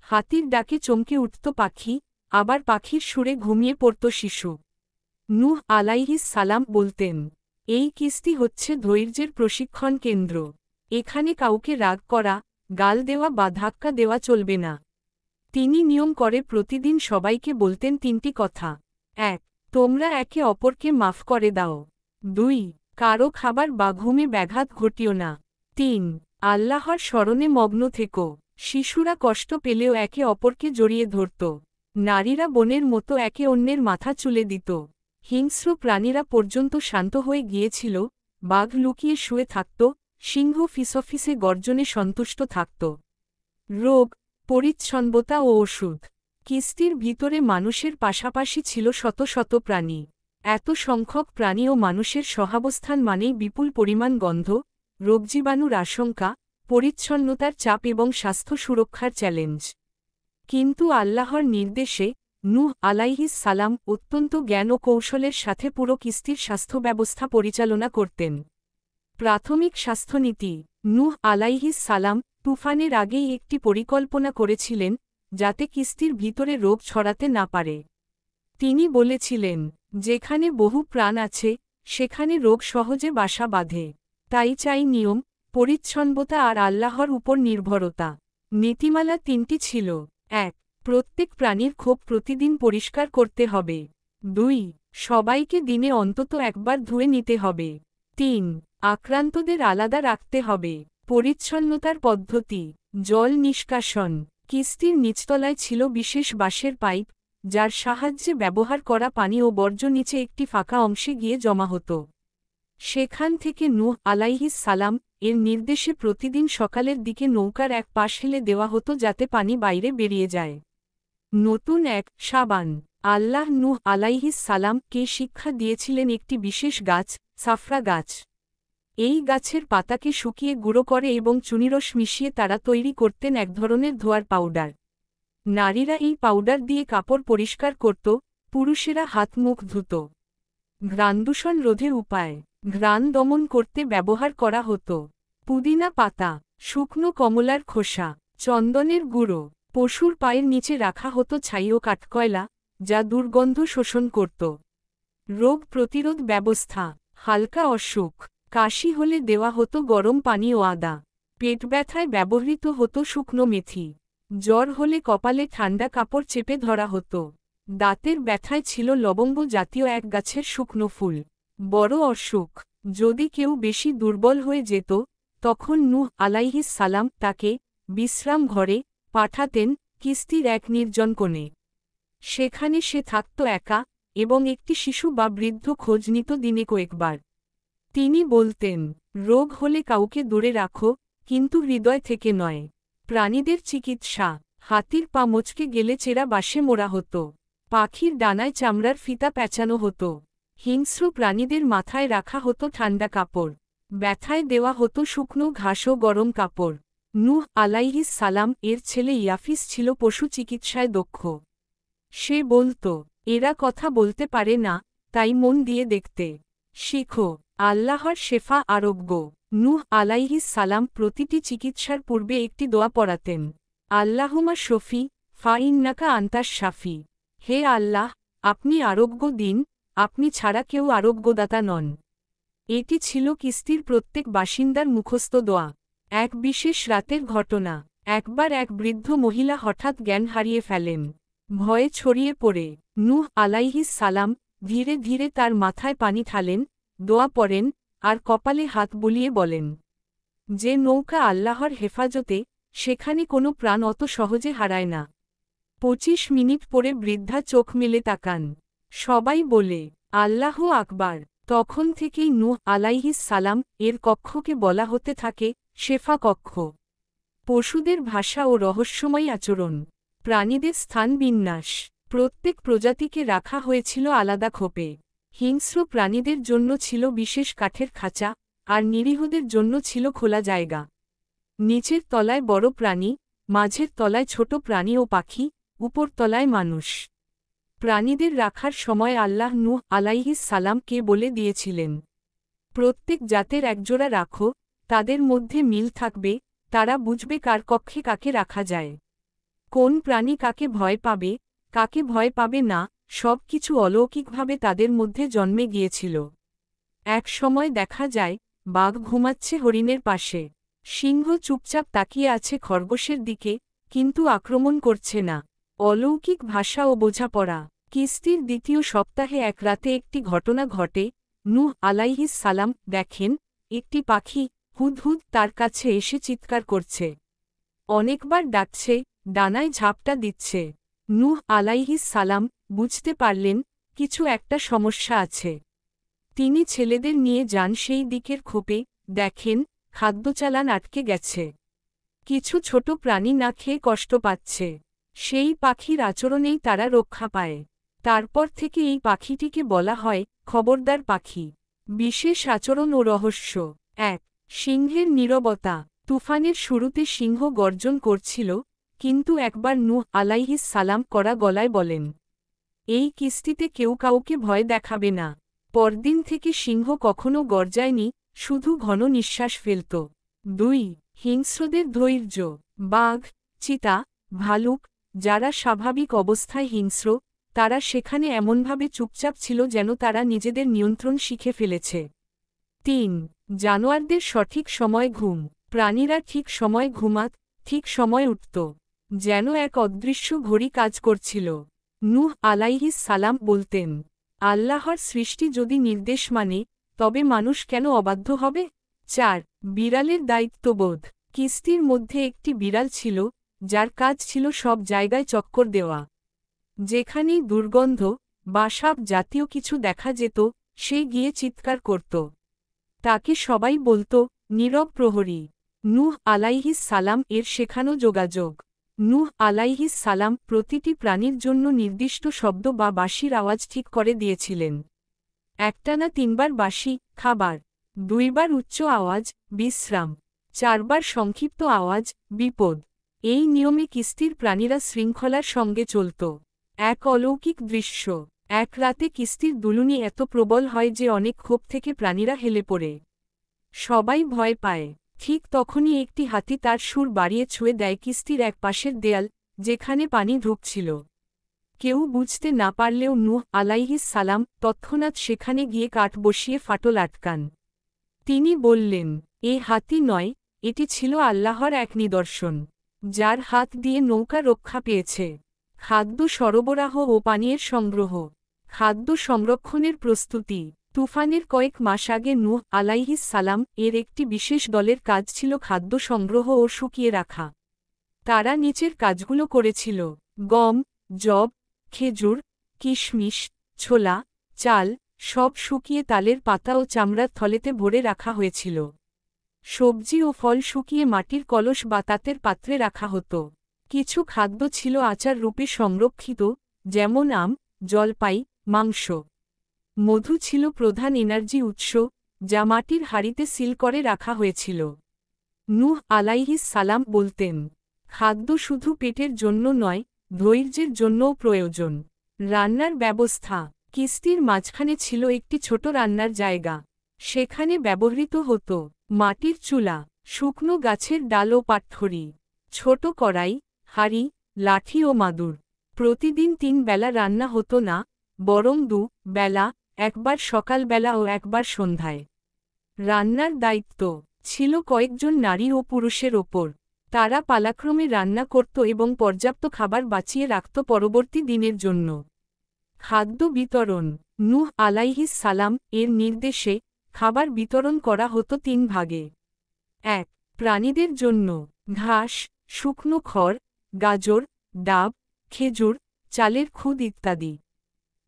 হাতির ডাকে চমকে উঠত পাখি, আবার পাখির সুরে ঘুমিয়ে পড়ত শিশু। নূহ আলাইহিস সালাম বলতেন, এই কিস্তি হচ্ছে ধৈর্যের প্রশিক্ষণ কেন্দ্র। এখানে কাউকে রাগ করা, গাল দেওয়া বা ধাক্কা দেওয়া চলবে না। তিনি নিয়ম করে প্রতিদিন সবাইকে বলতেন তিনটি কথা। ১. তোমরা একে অপরকে মাফ করে দাও। ২. কারো খাবার বা ঘুমে ব্যাঘাত ঘটিও না। ৩. আল্লাহর স্মরণে মগ্ন থেকো। শিশুরা কষ্ট পেলেও একে অপরকে জড়িয়ে ধরত। নারীরা বোনের মতো একে অন্যের মাথা চুলে দিত। হিংস্র প্রাণীরা পর্যন্ত শান্ত হয়ে গিয়েছিল, বাঘ লুকিয়ে শুয়ে থাকত, সিংহ ফিসফিসে গর্জনে সন্তুষ্ট থাকত। রোগ, পরিচ্ছন্নতা ও ওষুধ। কিস্তির ভিতরে মানুষের পাশাপাশি ছিল শত শত প্রাণী। এত সংখ্যক প্রাণী ও মানুষের সহাবস্থান মানেই বিপুল পরিমাণ গন্ধ, রোগজীবাণুর আশঙ্কা, পরিচ্ছন্নতার চাপ এবং স্বাস্থ্য সুরক্ষার চ্যালেঞ্জ। কিন্তু আল্লাহর নির্দেশে নূহ আলাইহিস সালাম অত্যন্ত জ্ঞান ও কৌশলের সাথে পুরো কিস্তির স্বাস্থ্য ব্যবস্থা পরিচালনা করতেন। প্রাথমিক স্বাস্থ্যনীতি। নূহ আলাইহিস সালাম তুফানের আগেই একটি পরিকল্পনা করেছিলেন, যাতে কিস্তির ভিতরে রোগ ছড়াতে না পারে। তিনি বলেছিলেন, যেখানে বহু প্রাণ আছে, সেখানে রোগ সহজে বাসা বাঁধে। তাই চাই নিয়ম, পরিচ্ছন্নতা আর আল্লাহর উপর নির্ভরতা। নীতিমালা তিনটি ছিল। ১. প্রত্যেক প্রাণীর খোপ প্রতিদিন পরিষ্কার করতে হবে। ২. সবাইকে দিনে অন্তত একবার ধুয়ে নিতে হবে। ৩. আক্রান্তদের আলাদা রাখতে হবে। পরিচ্ছন্নতার পদ্ধতি। জল নিষ্কাশন। কিস্তির নিচতলায় ছিল বিশেষ বাঁশের পাইপ, যার সাহায্যে ব্যবহার করা পানি ও বর্জ্য নিচে একটি ফাঁকা অংশে গিয়ে জমা হতো। সেখান থেকে নূহ আলাইহিস সালাম এর নির্দেশে প্রতিদিন সকালের দিকে নৌকার এক পাশ হেলে দেওয়া হতো, যাতে পানি বাইরে বেরিয়ে যায়। নতুন এক সাবান। আল্লাহ নূহ আলাইহিস সালাম কে শিক্ষা দিয়েছিলেন একটি বিশেষ গাছ, সাফরা গাছ। এই গাছের পাতাকে শুকিয়ে গুঁড়ো করে এবং চুনিরস মিশিয়ে তারা তৈরি করতেন এক ধরনের ধোয়ার পাউডার। নারীরা এই পাউডার দিয়ে কাপড় পরিষ্কার করত, পুরুষেরা হাত মুখ ধুত। ঘ্রাণদূষণ রোধের উপায়। ঘ্রাণ দমন করতে ব্যবহার করা হতো পুদিনা পাতা, শুকনো কমলার খোসা, চন্দনের গুঁড়ো। পশুর পায়ের নিচে রাখা হতো ছাই ও কাঠকয়লা, যা দুর্গন্ধ শোষণ করত। রোগ প্রতিরোধ ব্যবস্থা। হালকা অসুখ, কাশি হলে দেওয়া হতো গরম পানি ও আদা। পেট ব্যথায় ব্যবহৃত হতো শুকনো মেথি। জ্বর হলে কপালে ঠান্ডা কাপড় চেপে ধরা হতো। দাঁতের ব্যথায় ছিল লবঙ্গ জাতীয় এক গাছের শুকনো ফুল। বড় অসুখ যদি কেউ বেশি দুর্বল হয়ে যেত, তখন নূহ আলাইহিস সালাম তাকে বিশ্রাম ঘরে পাঠাতেন, কিস্তির এক নির্জন কোণে। সেখানে সে থাকত একা, এবং একটি শিশু বা বৃদ্ধ খোঁজ নিত দিনে কয়েকবার। তিনি বলতেন, রোগ হলে কাউকে দূরে রাখো, কিন্তু হৃদয় থেকে নয়। প্রাণীদের চিকিৎসা, হাতির পা মচকে গেলে চেরা বাঁশে মোড়া হতো। পাখির ডানায় চামড়ার ফিতা পেঁচানো হতো। হিংস্র প্রাণীদের মাথায় রাখা হতো ঠান্ডা কাপড়। ব্যথায় দেওয়া হতো শুকনো ঘাস ও গরম কাপড়। নূহ আলাইহিস সালাম এর ছেলে ইয়াফিস ছিল পশু চিকিৎসায় দক্ষ। সে বলত, এরা কথা বলতে পারে না, তাই মন দিয়ে দেখতে শিখো। আল্লাহর শেফা আরোগ্য। নূহ আলাইহিস সালাম প্রতিটি চিকিৎসার পূর্বে একটি দোয়া পড়াতেন। আল্লাহুমা শফি, ফা ইন্নাকা আন্তাস শাফি। হে আল্লাহ, আপনি আরোগ্য দিন, আপনি ছাড়া কেউ আরোগ্যদাতা নন। এটি ছিল কিস্তির প্রত্যেক বাসিন্দার মুখস্থ দোয়া। এক বিশেষ রাতের ঘটনা। একবার এক বৃদ্ধ মহিলা হঠাৎ জ্ঞান হারিয়ে ফেলেন। ভয়ে ছড়িয়ে পড়ে নূহ আলাইহিস সালাম ধীরে ধীরে তার মাথায় পানি ঢালেন, দোয়া পড়েন, আর কপালে হাত বুলিয়ে বলেন, যে নৌকা আল্লাহর হেফাজতে, সেখানে কোনো প্রাণ অত সহজে হারায় না। ২৫ মিনিট পরে বৃদ্ধা চোখ মেলে তাকান। সবাই বলে, আল্লাহু আকবার। তখন থেকেই নূহ আলাইহিস সালাম এর কক্ষকে বলা হতে থাকে শেফা কক্ষ। পশুদের ভাষা ও রহস্যময় আচরণ। প্রাণীদের স্থান বিন্যাস। প্রত্যেক প্রজাতিকে রাখা হয়েছিল আলাদা খোপে। হিংস্র প্রাণীদের জন্য ছিল বিশেষ কাঠের খাঁচা, আর নিরীহদের জন্য ছিল খোলা জায়গা। নিচের তলায় বড় প্রাণী, মাঝের তলায় ছোট প্রাণী ও পাখি, উপর তলায় মানুষ। প্রাণীদের রাখার সময় আল্লাহ নূহ আলাইহিস সালামকে বলে দিয়েছিলেন, প্রত্যেক জাতের একজোড়া রাখো, তাদের মধ্যে মিল থাকবে, তারা বুঝবে কার কক্ষে কাকে রাখা যায়। কোন প্রাণী কাকে ভয় পাবে, কাকে ভয় পাবে না, সব কিছু অলৌকিকভাবে তাদের মধ্যে জন্মে গিয়েছিল। এক সময় দেখা যায়, বাঘ ঘুমাচ্ছে হরিণের পাশে। সিংহ চুপচাপ তাকিয়ে আছে খরগোশের দিকে, কিন্তু আক্রমণ করছে না। অলৌকিক ভাষা ও বোঝাপড়া। কিস্তির দ্বিতীয় সপ্তাহে এক রাতে একটি ঘটনা ঘটে। নূহ আলাইহিস সালাম দেখেন, একটি পাখি হুদহুদ তার কাছে এসে চিৎকার করছে। অনেকবার ডাকছে, ডানায় ঝাপটা দিচ্ছে। নূহ আলাইহিস সালাম বুঝতে পারলেন, কিছু একটা সমস্যা আছে। তিনি ছেলেদের নিয়ে যান সেই দিকের খোপে, দেখেন, খাদ্যচালান আটকে গেছে। কিছু ছোট প্রাণী না খেয়ে কষ্ট পাচ্ছে। সেই পাখির আচরণেই তারা রক্ষা পায়। তারপর থেকে এই পাখিটিকে বলা হয় খবরদার পাখি। বিশেষ আচরণ ও রহস্য। ১. সিংহের নীরবতা। তুফানের শুরুতে সিংহ গর্জন করছিল, কিন্তু একবার নূহ আলাইহিস সালাম কড়া গলায় বলেন, এই কিস্তিতে কেউ কাউকে ভয় দেখাবে না। পরদিন থেকে সিংহ কখনো গর্জায়নি, শুধু ঘন নিঃশ্বাস ফেলত। ২. হিংস্রদের ধৈর্য। বাঘ, চিতা, ভালুক, যারা স্বাভাবিক অবস্থায় হিংস্র, তারা সেখানে এমনভাবে চুপচাপ ছিল যেন তারা নিজেদের নিয়ন্ত্রণ শিখে ফেলেছে। ৩. জানোয়ারদের সঠিক সময় ঘুম। প্রাণীরা ঠিক সময় ঘুমাত, ঠিক সময় উঠত। যেন এক অদৃশ্য ঘড়ি কাজ করছিল। নূহ আলাইহিস সালাম বলতেন, আল্লাহর সৃষ্টি যদি নির্দেশ মানে, তবে মানুষ কেন অবাধ্য হবে? ৪. বিড়ালের দায়িত্ববোধ। কিস্তির মধ্যে একটি বিড়াল ছিল, যার কাজ ছিল সব জায়গায় চক্কর দেওয়া। যেখানেই দুর্গন্ধ বা সাপ জাতীয় কিছু দেখা যেত, সে গিয়ে চিৎকার করত। তাকে সবাই বলত নীরব প্রহরী। নূহ আলাইহিস সালাম এর শেখানো যোগাযোগ। নূহ আলাইহিস সালাম প্রতিটি প্রাণীর জন্য নির্দিষ্ট শব্দ বা বাঁশির আওয়াজ ঠিক করে দিয়েছিলেন। একটানা ৩ বার বাঁশি, খাবার। ২ বার উচ্চ আওয়াজ, বিশ্রাম। ৪ বার সংক্ষিপ্ত আওয়াজ, বিপদ। এই নিয়মে কিস্তির প্রাণীরা শৃঙ্খলার সঙ্গে চলত। এক অলৌকিক দৃশ্য। এক রাতে কিস্তির দুলুনি এত প্রবল হয় যে অনেক খোপ থেকে প্রাণীরা হেলে পড়ে। সবাই ভয় পায়। ঠিক তখনই একটি হাতি তার সুর বাড়িয়ে ছুঁয়ে দেয় কিস্তির এক পাশের দেয়াল, যেখানে পানি ঢুকছিল। কেউ বুঝতে না পারলেও নূহ আলাইহিস সালাম তৎক্ষণাৎ সেখানে গিয়ে কাঠ বসিয়ে ফাটল আটকান। তিনি বললেন, এ হাতি নয়, এটি ছিল আল্লাহর এক নিদর্শন, যার হাত দিয়ে নৌকা রক্ষা পেয়েছে। খাদ্য সরবরাহ ও পানীয়ের সংগ্রহ। খাদ্য সংরক্ষণের প্রস্তুতি। তুফানের কয়েক মাস আগে নূহ আলাইহিস সালাম এর একটি বিশেষ দলের কাজ ছিল খাদ্য সংগ্রহ ও শুকিয়ে রাখা। তারা নিচের কাজগুলো করেছিল: গম, যব, খেজুর, কিশমিশ, ছোলা, চাল সব শুকিয়ে তালের পাতা ও চামড়ার থলেতে ভরে রাখা হয়েছিল। সবজি ও ফল শুকিয়ে মাটির কলস বা তাতের পাত্রে রাখা হতো। কিছু খাদ্য ছিল আচার রূপে সংরক্ষিত, যেমন আম, জলপাই, মাংস। মধু ছিল প্রধান এনার্জি উৎস, যা মাটির হাঁড়িতে সিল করে রাখা হয়েছিল। নূহ আলাইহিস সালাম বলতেন, খাদ্য শুধু পেটের জন্য নয়, ধৈর্যের জন্যও প্রয়োজন। রান্নার ব্যবস্থা। কিস্তির মাঝখানে ছিল একটি ছোট রান্নার জায়গা। সেখানে ব্যবহৃত হতো মাটির চুলা, শুকনো গাছের ডাল ও পাটখড়ি, ছোট কড়াই, হাঁড়ি, লাঠি ও মাদুর। প্রতিদিন 3 বেলা রান্না হতো না, বরং 2 বেলা, একবার সকালবেলা ও একবার সন্ধ্যায়। রান্নার দায়িত্ব ছিল কয়েকজন নারী ও পুরুষের ওপর। তারা পালাক্রমে রান্না করত এবং পর্যাপ্ত খাবার বাঁচিয়ে রাখত পরবর্তী দিনের জন্য। খাদ্য বিতরণ। নূহ আলাইহিস সালাম এর নির্দেশে খাবার বিতরণ করা হতো 3 ভাগে। 1. প্রাণীদের জন্য ঘাস, শুকনো খড়, গাজর, ডাব, খেজুর, চালের খুদ ইত্যাদি।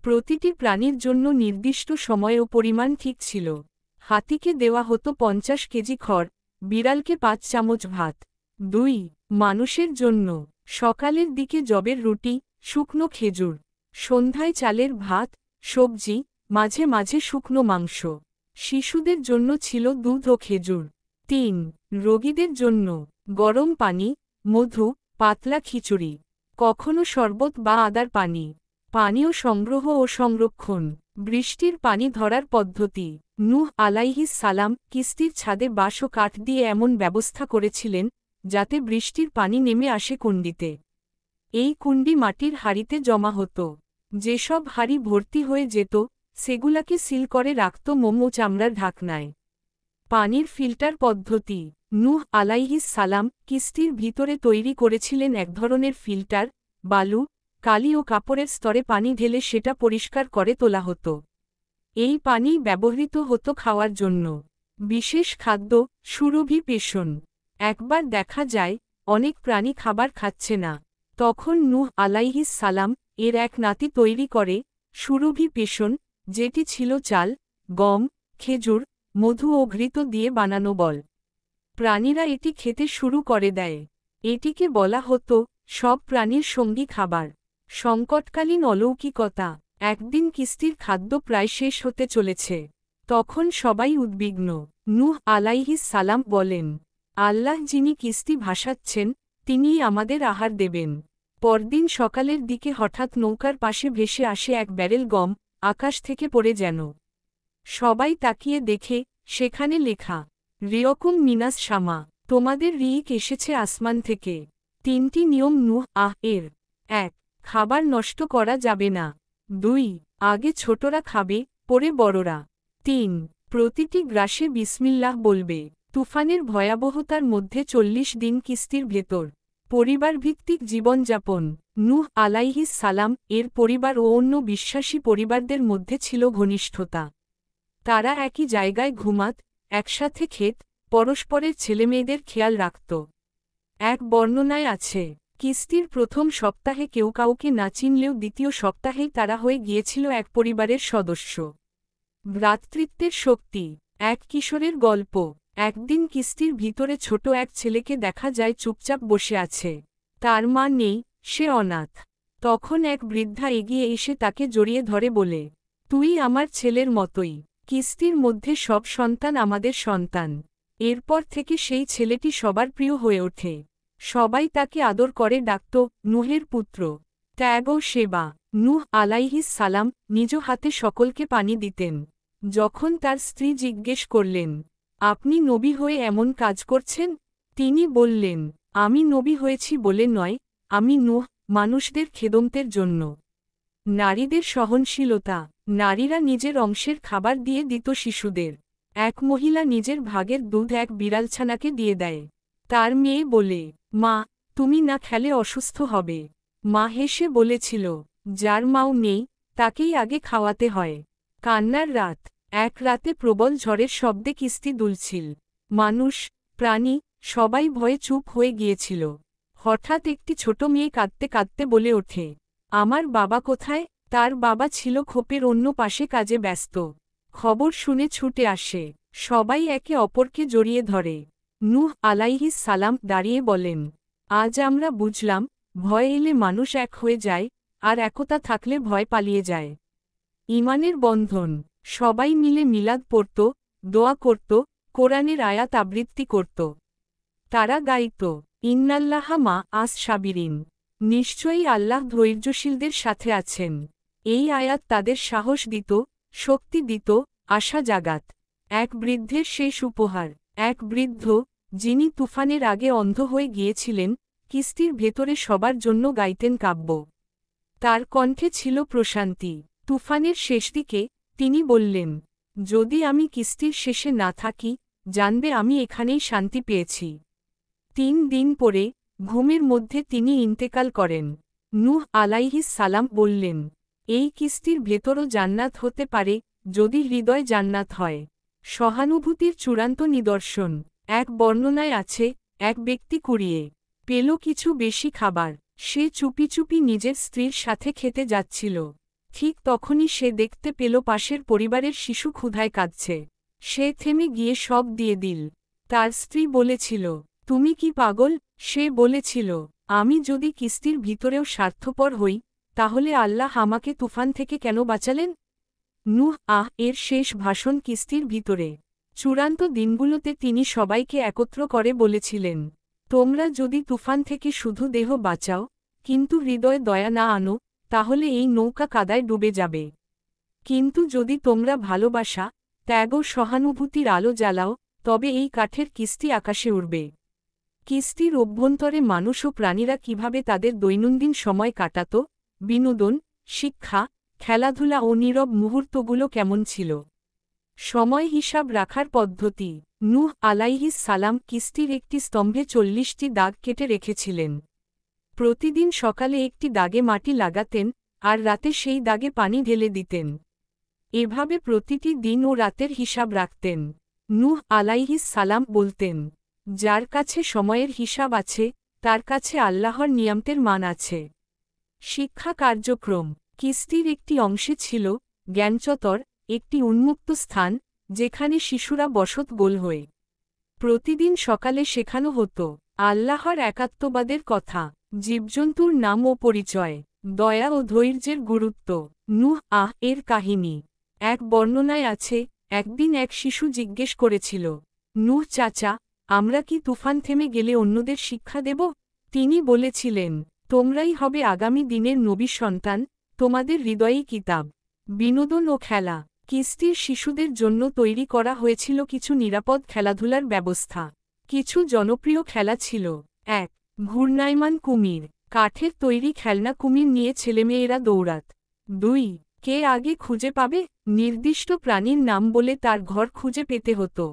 প্রতিটি প্রাণীর জন্য নির্দিষ্ট সময় ও পরিমাণ ঠিক ছিল। হাতিকে দেওয়া হতো 50 কেজি খড়, বিড়ালকে 5 চামচ ভাত। 2. মানুষের জন্য সকালের দিকে যবের রুটি, শুকনো খেজুর, সন্ধ্যায় চালের ভাত, সবজি, মাঝে মাঝে শুকনো মাংস। শিশুদের জন্য ছিল দুধ ও খেজুর। 3. রোগীদের জন্য গরম পানি, মধু, পাতলা খিচুড়ি, কখনো শরবত বা আদার পানি। পানীয় সংগ্রহ ও সংরক্ষণ। বৃষ্টির পানি ধরার পদ্ধতি। নূহ আলাইহিস সালাম কিস্তির ছাদে বাঁশ ও কাঠ দিয়ে এমন ব্যবস্থা করেছিলেন, যাতে বৃষ্টির পানি নেমে আসে কুণ্ডিতে। এই কুণ্ডি মাটির হাঁড়িতে জমা হতো। যেসব হাঁড়ি ভর্তি হয়ে যেত, সেগুলাকে সিল করে রাখত মোম ও চামড়ার ঢাকনায়। পানির ফিল্টার পদ্ধতি। নূহ আলাইহিস সালাম কিস্তির ভিতরে তৈরি করেছিলেন এক ধরনের ফিল্টার। বালু, কালি ও কাপড়ের স্তরে পানি ঢেলে সেটা পরিষ্কার করে তোলা হতো। এই পানি ব্যবহৃত হতো খাওয়ার জন্য। বিশেষ খাদ্য, সুরভি পেষণ। একবার দেখা যায়, অনেক প্রাণী খাবার খাচ্ছে না। তখন নূহ আলাইহিস সালাম এর এক নাতি তৈরি করে সুরভি পেষণ, যেটি ছিল চাল, গম, খেজুর, মধু ও ঘৃত দিয়ে বানানো বল। প্রাণীরা এটি খেতে শুরু করে দেয়। এটিকে বলা হতো সব প্রাণীর সঙ্গী খাবার। সংকটকালীন অলৌকিকতা। একদিন কিস্তির খাদ্য প্রায় শেষ হতে চলেছে। তখন সবাই উদ্বিগ্ন। নূহ আলাইহিস সালাম বলেন, আল্লাহ যিনি কিস্তি ভাসাচ্ছেন, তিনিই আমাদের আহার দেবেন। পরদিন সকালের দিকে হঠাৎ নৌকার পাশে ভেসে আসে এক ব্যারেল গম, আকাশ থেকে পড়ে যেন। সবাই তাকিয়ে দেখে, সেখানে লেখা, রিয়কুম মিনাস শামা, তোমাদের রিক এসেছে আসমান থেকে। 3টি নিয়ম নূহ এর। 1. খাবার নষ্ট করা যাবে না। 2. আগে ছোটরা খাবে, পরে বড়রা। 3. প্রতিটি গ্রাসে বিসমিল্লাহ বলবে। তুফানের ভয়াবহতার মধ্যে 40 দিন কিস্তির ভেতর পরিবারভিত্তিক জীবনযাপন। নূহ আলাইহিস সালাম এর পরিবার ও অন্য বিশ্বাসী পরিবারদের মধ্যে ছিল ঘনিষ্ঠতা। তারা একই জায়গায় ঘুমাত, একসাথে খেত, পরস্পরের ছেলেমেয়েদের খেয়াল রাখত। এক বর্ণনায় আছে, কিস্তির প্রথম সপ্তাহে কেউ কাউকে না চিনলেও দ্বিতীয় সপ্তাহেই তারা হয়ে গিয়েছিল এক পরিবারের সদস্য। ভ্রাতৃত্বের শক্তি। এক কিশোরের গল্প। একদিন কিস্তির ভিতরে ছোট এক ছেলেকে দেখা যায় চুপচাপ বসে আছে। তার মা নেই, সে অনাথ। তখন এক বৃদ্ধা এগিয়ে এসে তাকে জড়িয়ে ধরে বলে, তুই আমার ছেলের মতোই। কিস্তির মধ্যে সব সন্তান আমাদের সন্তান। এরপর থেকে সেই ছেলেটি সবার প্রিয় হয়ে ওঠে। সবাই তাকে আদর করে ডাকত নূহের পুত্র। ত্যাগ ও সেবা। নূহ আলাইহিস সালাম নিজ হাতে সকলকে পানি দিতেন। যখন তার স্ত্রী জিজ্ঞেস করলেন, আপনি নবী হয়ে এমন কাজ করছেন? তিনি বললেন, আমি নবী হয়েছি বলে নয়, আমি নূহ, মানুষদের খেদমতের জন্য। নারীদের সহনশীলতা। নারীরা নিজের অংশের খাবার দিয়ে দিত শিশুদের। এক মহিলা নিজের ভাগের দুধ এক বিড়ালছানাকে দিয়ে দেয়। তার মেয়ে বলে, মা, তুমি না খেলে অসুস্থ হবে। মা হেসে বলেছিল, যার মাও নেই তাকেই আগে খাওয়াতে হয়। কান্নার রাত। এক রাতে প্রবল ঝড়ের শব্দে কিস্তি দুলছিল। মানুষ, প্রাণী, সবাই ভয়ে চুপ হয়ে গিয়েছিল। হঠাৎ একটি ছোট মেয়ে কাঁদতে কাঁদতে বলে ওঠে, আমার বাবা কোথায়? তার বাবা ছিল খোপের অন্য পাশে কাজে ব্যস্ত। খবর শুনে ছুটে আসে। সবাই একে অপরকে জড়িয়ে ধরে। নূহ আলাইহিস সালাম দাঁড়িয়ে বলেন, আজ আমরা বুঝলাম, ভয় এলে মানুষ এক হয়ে যায়, আর একতা থাকলে ভয় পালিয়ে যায়। ঈমানের বন্ধন। সবাই মিলে মিলাদ পড়ত, দোয়া করত, কোরআনের আয়াত আবৃত্তি করত। তারা গাইত, ইন্নাল্লাহা মা আস সাবিরিন। নিশ্চয়ই আল্লাহ ধৈর্যশীলদের সাথে আছেন। এই আয়াত তাদের সাহস দিত, শক্তি দিত, আশা জাগাত। এক বৃদ্ধের শেষ উপহার। এক বৃদ্ধ, যিনি তুফানের আগে অন্ধ হয়ে গিয়েছিলেন, কিস্তির ভেতরে সবার জন্য গাইতেন কাব্য। তার কণ্ঠে ছিল প্রশান্তি। তুফানের শেষ দিকে তিনি বললেন, যদি আমি কিস্তির শেষে না থাকি, জানবে আমি এখানেই শান্তি পেয়েছি। ৩ দিন পরে, ঘুমের মধ্যে তিনি ইন্তেকাল করেন। নূহ আলাইহিস সালাম বললেন, এই কিস্তির ভেতরও জান্নাত হতে পারে, যদি হৃদয় জান্নাত হয়। সহানুভূতির চূড়ান্ত নিদর্শন। এক বর্ণনায় আছে, এক ব্যক্তি কুড়িয়ে পেল কিছু বেশি খাবার। সে চুপি চুপি নিজের স্ত্রীর সাথে খেতে যাচ্ছিল। ঠিক তখনই সে দেখতে পেল পাশের পরিবারের শিশু ক্ষুধায় কাঁদছে। সে থেমে গিয়ে সব দিয়ে দিল। তার স্ত্রী বলেছিল, তুমি কি পাগল? সে বলেছিল, আমি যদি কিস্তির ভিতরেও স্বার্থপর হই, তাহলে আল্লাহ আমাকে তুফান থেকে কেন বাঁচালেন? নূহ এর শেষ ভাষণ কিস্তির ভিতরে। চূড়ান্ত দিনগুলোতে তিনি সবাইকে একত্র করে বলেছিলেন, তোমরা যদি তুফান থেকে শুধু দেহ বাঁচাও, কিন্তু হৃদয়ে দয়া না আনো, তাহলে এই নৌকা কাদায় ডুবে যাবে। কিন্তু যদি তোমরা ভালোবাসা, ত্যাগ ও সহানুভূতির আলো জ্বালাও, তবে এই কাঠের কিস্তি আকাশে উড়বে। কিস্তির অভ্যন্তরে মানুষ ও প্রাণীরা কিভাবে তাদের দৈনন্দিন সময় কাটাত, বিনোদন, শিক্ষা, খেলাধুলা ও নীরব মুহূর্তগুলো কেমন ছিল। সময় হিসাব রাখার পদ্ধতি। নূহ আলাইহিস সালাম কিস্তির একটি স্তম্ভে ৪০টি দাগ কেটে রেখেছিলেন। প্রতিদিন সকালে একটি দাগে মাটি লাগাতেন, আর রাতে সেই দাগে পানি ঢেলে দিতেন। এভাবে প্রতিটি দিন ও রাতের হিসাব রাখতেন। নূহ আলাইহিস সালাম বলতেন, যার কাছে সময়ের হিসাব আছে, তার কাছে আল্লাহর নিয়ামতের মান আছে। শিক্ষা কার্যক্রম। কিস্তির একটি অংশে ছিল জ্ঞানচত্বর, একটি উন্মুক্ত স্থান, যেখানে শিশুরা বসত গোল হয়ে প্রতিদিন সকালে শেখানো হতো আল্লাহর একাত্মবাদের কথা, জীবজন্তুর নাম ও পরিচয়, দয়া ও ধৈর্যের গুরুত্ব। নূহ এর কাহিনী। এক বর্ণনায় আছে, একদিন এক শিশু জিজ্ঞেস করেছিল, নূহ চাচা, আমরা কি তুফান থেমে গেলে অন্যদের শিক্ষা দেব? তিনি বলেছিলেন, তোমরাই হবে আগামী দিনের নবী সন্তান, তোমাদের হৃদয়েই কিতাব। বিনোদন ও খেলা। কিস্তির শিশুদের জন্য তৈরি করা হয়েছিল কিছু নিরাপদ খেলাধুলার ব্যবস্থা। কিছু জনপ্রিয় খেলা ছিল, ১. ঘূর্ণায়মান কুমির। কাঠের তৈরি খেলনা কুমির নিয়ে ছেলেমেয়েরা দৌড়াত। ২. কে আগে খুঁজে পাবে? নির্দিষ্ট প্রাণীর নাম বলে তার ঘর খুঁজে পেতে হতো।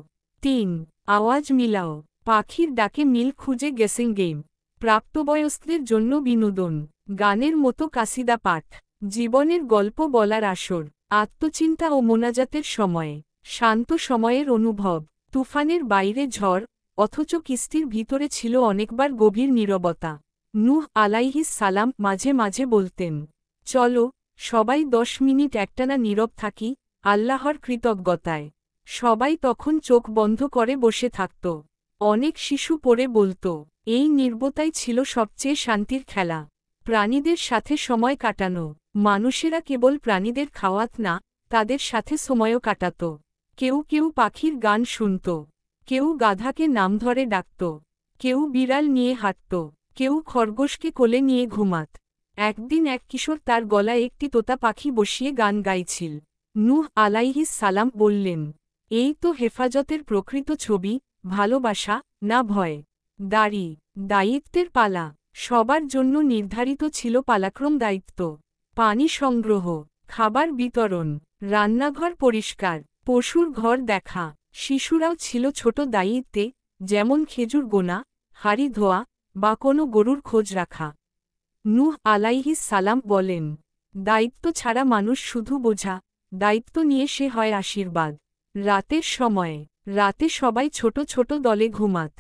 ৩. আওয়াজ মিলাও। পাখির ডাকে মিল খুঁজে গেসিং গেম। প্রাপ্তবয়স্কদের জন্য বিনোদন, গানের মতো কাসিদা পাঠ। জীবনের গল্প বলার আসর। আত্মচিন্তা ও মোনাজাতের সময়ে। শান্ত সময়ের অনুভব। তুফানের বাইরে ঝড়, অথচ কিস্তির ভিতরে ছিল অনেকবার গভীর নীরবতা। নূহ আলাইহিস সালাম মাঝে মাঝে বলতেন, চলো, সবাই ১০ মিনিট একটানা নীরব থাকি, আল্লাহর কৃতজ্ঞতায়। সবাই তখন চোখ বন্ধ করে বসে থাকত। অনেক শিশু পড়ে বলত, এই নীরবতাই ছিল সবচেয়ে শান্তির খেলা। প্রাণীদের সাথে সময় কাটানো। মানুষেরা কেবল প্রাণীদের খাওয়াত না, তাদের সাথে সময়ও কাটাত। কেউ কেউ পাখির গান শুনত, কেউ গাধাকে নাম ধরে ডাকত, কেউ বিড়াল নিয়ে হাঁটত, কেউ খরগোশকে কোলে নিয়ে ঘুমাত। একদিন এক কিশোর তার গলায় একটি তোতা পাখি বসিয়ে গান গাইছিল। নূহ আলাইহিস সালাম বললেন, এই তো হেফাজতের প্রকৃত ছবি, ভালোবাসা, না ভয়। দায়িত্বের পালা। সবার জন্য নির্ধারিত ছিল পালাক্রম দায়িত্ব। পানি সংগ্রহ, খাবার বিতরণ, রান্নাঘর পরিষ্কার, পশুর ঘর দেখা। শিশুরাও ছিল ছোট দায়িত্বে, যেমন খেজুর গোনা, হাড়ি ধোয়া বা কোনো গরুর খোঁজ রাখা। নূহ আলাইহিস সালাম বলেন, দায়িত্ব ছাড়া মানুষ শুধু বোঝা, দায়িত্ব নিয়ে সে হয় আশীর্বাদ। রাতের সময়ে, রাতে সবাই ছোট ছোট দলে ঘুমাত।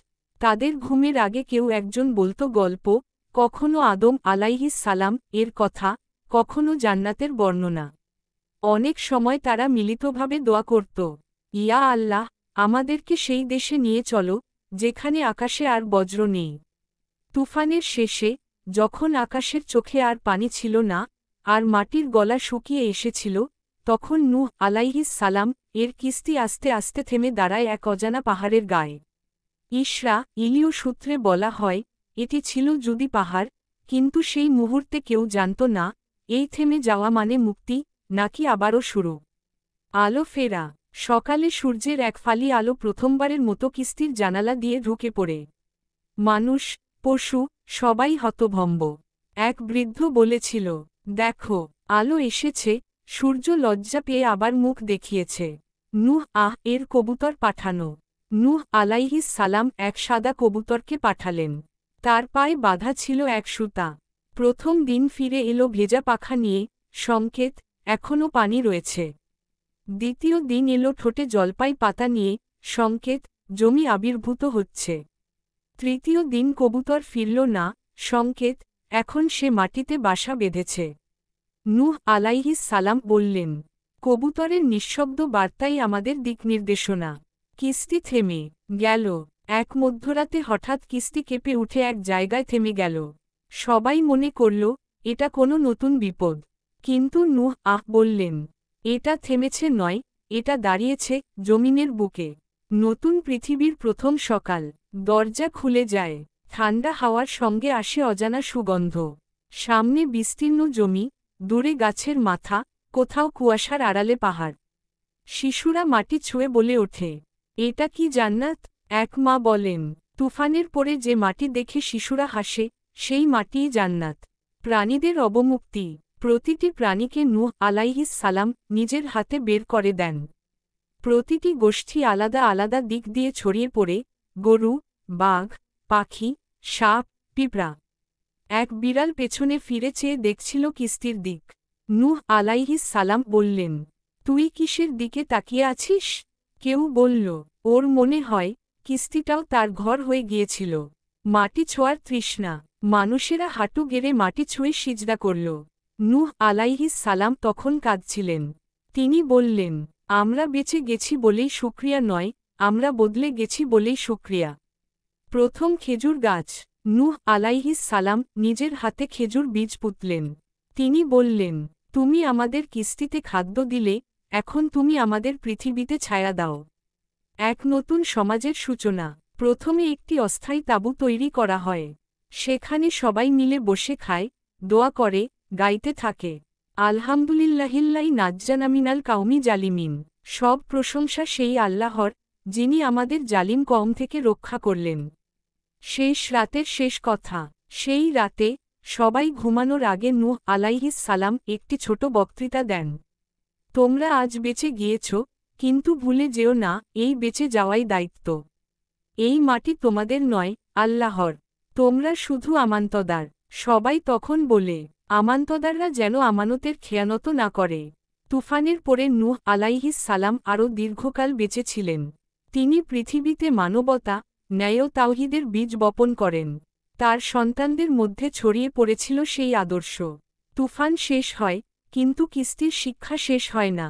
তাদের ঘুমের আগে কেউ একজন বলতো গল্প, কখনো আদম আলাইহিস সালাম এর কথা, কখনো জান্নাতের বর্ণনা। অনেক সময় তারা মিলিতভাবে দোয়া করত, ইয়া আল্লাহ, আমাদেরকে সেই দেশে নিয়ে চলো যেখানে আকাশে আর বজ্র নেই। তুফানের শেষে, যখন আকাশের চোখে আর পানি ছিল না, আর মাটির গলা শুকিয়ে এসেছিল, তখন নূহ আলাইহিস সালাম এর কিস্তি আস্তে আস্তে থেমে দাঁড়ায় এক অজানা পাহাড়ের গায়ে। ইসরা ইলীয় সূত্রে বলা হয়, এটি ছিল যদি পাহাড়, কিন্তু সেই মুহূর্তে কেউ জানত না, এই থেমে যাওয়া মানে মুক্তি, নাকি আবারও শুরু। আলো ফেরা, সকালে সূর্যের এক ফালি আলো প্রথমবারের মতো কিস্তির জানালা দিয়ে ঢুকে পড়ে। মানুষ, পশু, সবাই হতভম্ব। এক বৃদ্ধ বলেছিল, দেখো, আলো এসেছে। সূর্য লজ্জা পেয়ে আবার মুখ দেখিয়েছে। নূহ এর কবুতর পাঠানো। নূহ আলাইহিস সালাম এক সাদা কবুতরকে পাঠালেন। তার পায়ে বাঁধা ছিল এক সুতা। প্রথম দিন ফিরে এলো ভেজা পাখা নিয়ে, সংকেত, এখনও পানি রয়েছে। দ্বিতীয় দিন এলো ঠোঁটে জলপাই পাতা নিয়ে, সংকেত, জমি আবির্ভূত হচ্ছে। তৃতীয় দিন কবুতর ফিরল না, সংকেত, এখন সে মাটিতে বাসা বেঁধেছে। নূহ আলাইহিস সালাম বললেন, কবুতরের নিঃশব্দ বার্তাই আমাদের দিকনির্দেশনা। কিস্তি থেমে গেল। এক মধ্যরাতে হঠাৎ কিস্তি কেঁপে উঠে এক জায়গায় থেমে গেল। সবাই মনে করল, এটা কোনো নতুন বিপদ। কিন্তু নূহ বললেন, এটা থেমেছে নয়, এটা দাঁড়িয়েছে জমিনের বুকে। নতুন পৃথিবীর প্রথম সকাল। দরজা খুলে যায়। ঠান্ডা হাওয়ার সঙ্গে আসে অজানা সুগন্ধ। সামনে বিস্তীর্ণ জমি, দূরে গাছের মাথা, কোথাও কুয়াশার আড়ালে পাহাড়। শিশুরা মাটি ছুঁয়ে বলে ওঠে, এটা কি জান্নাত? এক মা বলেন, তুফানের পরে যে মাটি দেখে শিশুরা হাসে, সেই মাটিই জান্নাত। প্রাণীদের অবমুক্তি। প্রতিটি প্রাণীকে নূহ আলাইহিস সালাম নিজের হাতে বের করে দেন। প্রতিটি গোষ্ঠী আলাদা আলাদা দিক দিয়ে ছড়িয়ে পড়ে, গরু, বাঘ, পাখি, সাপ, পিঁপড়া। এক বিড়াল পেছনে ফিরে চেয়ে দেখছিল কিস্তির দিক। নূহ আলাইহিস সালাম বললেন, তুই কিসের দিকে তাকিয়ে আছিস? কেউ বলল, ওর মনে হয় কিস্তিটাও তার ঘর হয়ে গিয়েছিল। মাটি ছোঁয়ার তৃষ্ণা। মানুষেরা হাঁটু গেড়ে মাটি ছুঁয়ে সিজদা করল। নূহ আলাইহিস সালাম তখন কাঁদছিলেন। তিনি বললেন, আমরা বেঁচে গেছি বলেই শুকরিয়া নয়, আমরা বদলে গেছি বলেই শুকরিয়া। প্রথম খেজুর গাছ। নূহ আলাইহিস সালাম নিজের হাতে খেজুর বীজ পুঁতলেন। তিনি বললেন, তুমি আমাদের কিস্তিতে খাদ্য দিলে, এখন তুমি আমাদের পৃথিবীতে ছায়া দাও। এক নতুন সমাজের সূচনা। প্রথমে একটি অস্থায়ী তাঁবু তৈরি করা হয়। সেখানে সবাই মিলে বসে খায়, দোয়া করে, গাইতে থাকে, আলহামদুলিল্লাহিল্লাহি নাজ্জানা মিনাল কাউমি জালিমিন। সব প্রশংসা সেই আল্লাহর, যিনি আমাদের জালিম কওম থেকে রক্ষা করলেন। শেষ রাতের শেষ কথা। সেই রাতে, সবাই ঘুমানোর আগে নূহ আলাইহিস সালাম একটি ছোট বক্তৃতা দেন। তোমরা আজ বেঁচে গিয়েছ, কিন্তু ভুলে যেও না, এই বেঁচে যাওয়াই দায়িত্ব। এই মাটি তোমাদের নয়, আল্লাহর। তোমরা শুধু আমানতদার। সবাই তখন বলে, আমানতদাররা যেন আমানতের খেয়ানত না করে। তুফানের পরে নূহ আলাইহিস সালাম আরও দীর্ঘকাল বেঁচে ছিলেন। তিনি পৃথিবীতে মানবতা, ন্যায় ও তাওহীদের বীজ বপন করেন। তার সন্তানদের মধ্যে ছড়িয়ে পড়েছিল সেই আদর্শ। তুফান শেষ হয়, কিন্তু কিস্তির শিক্ষা শেষ হয় না।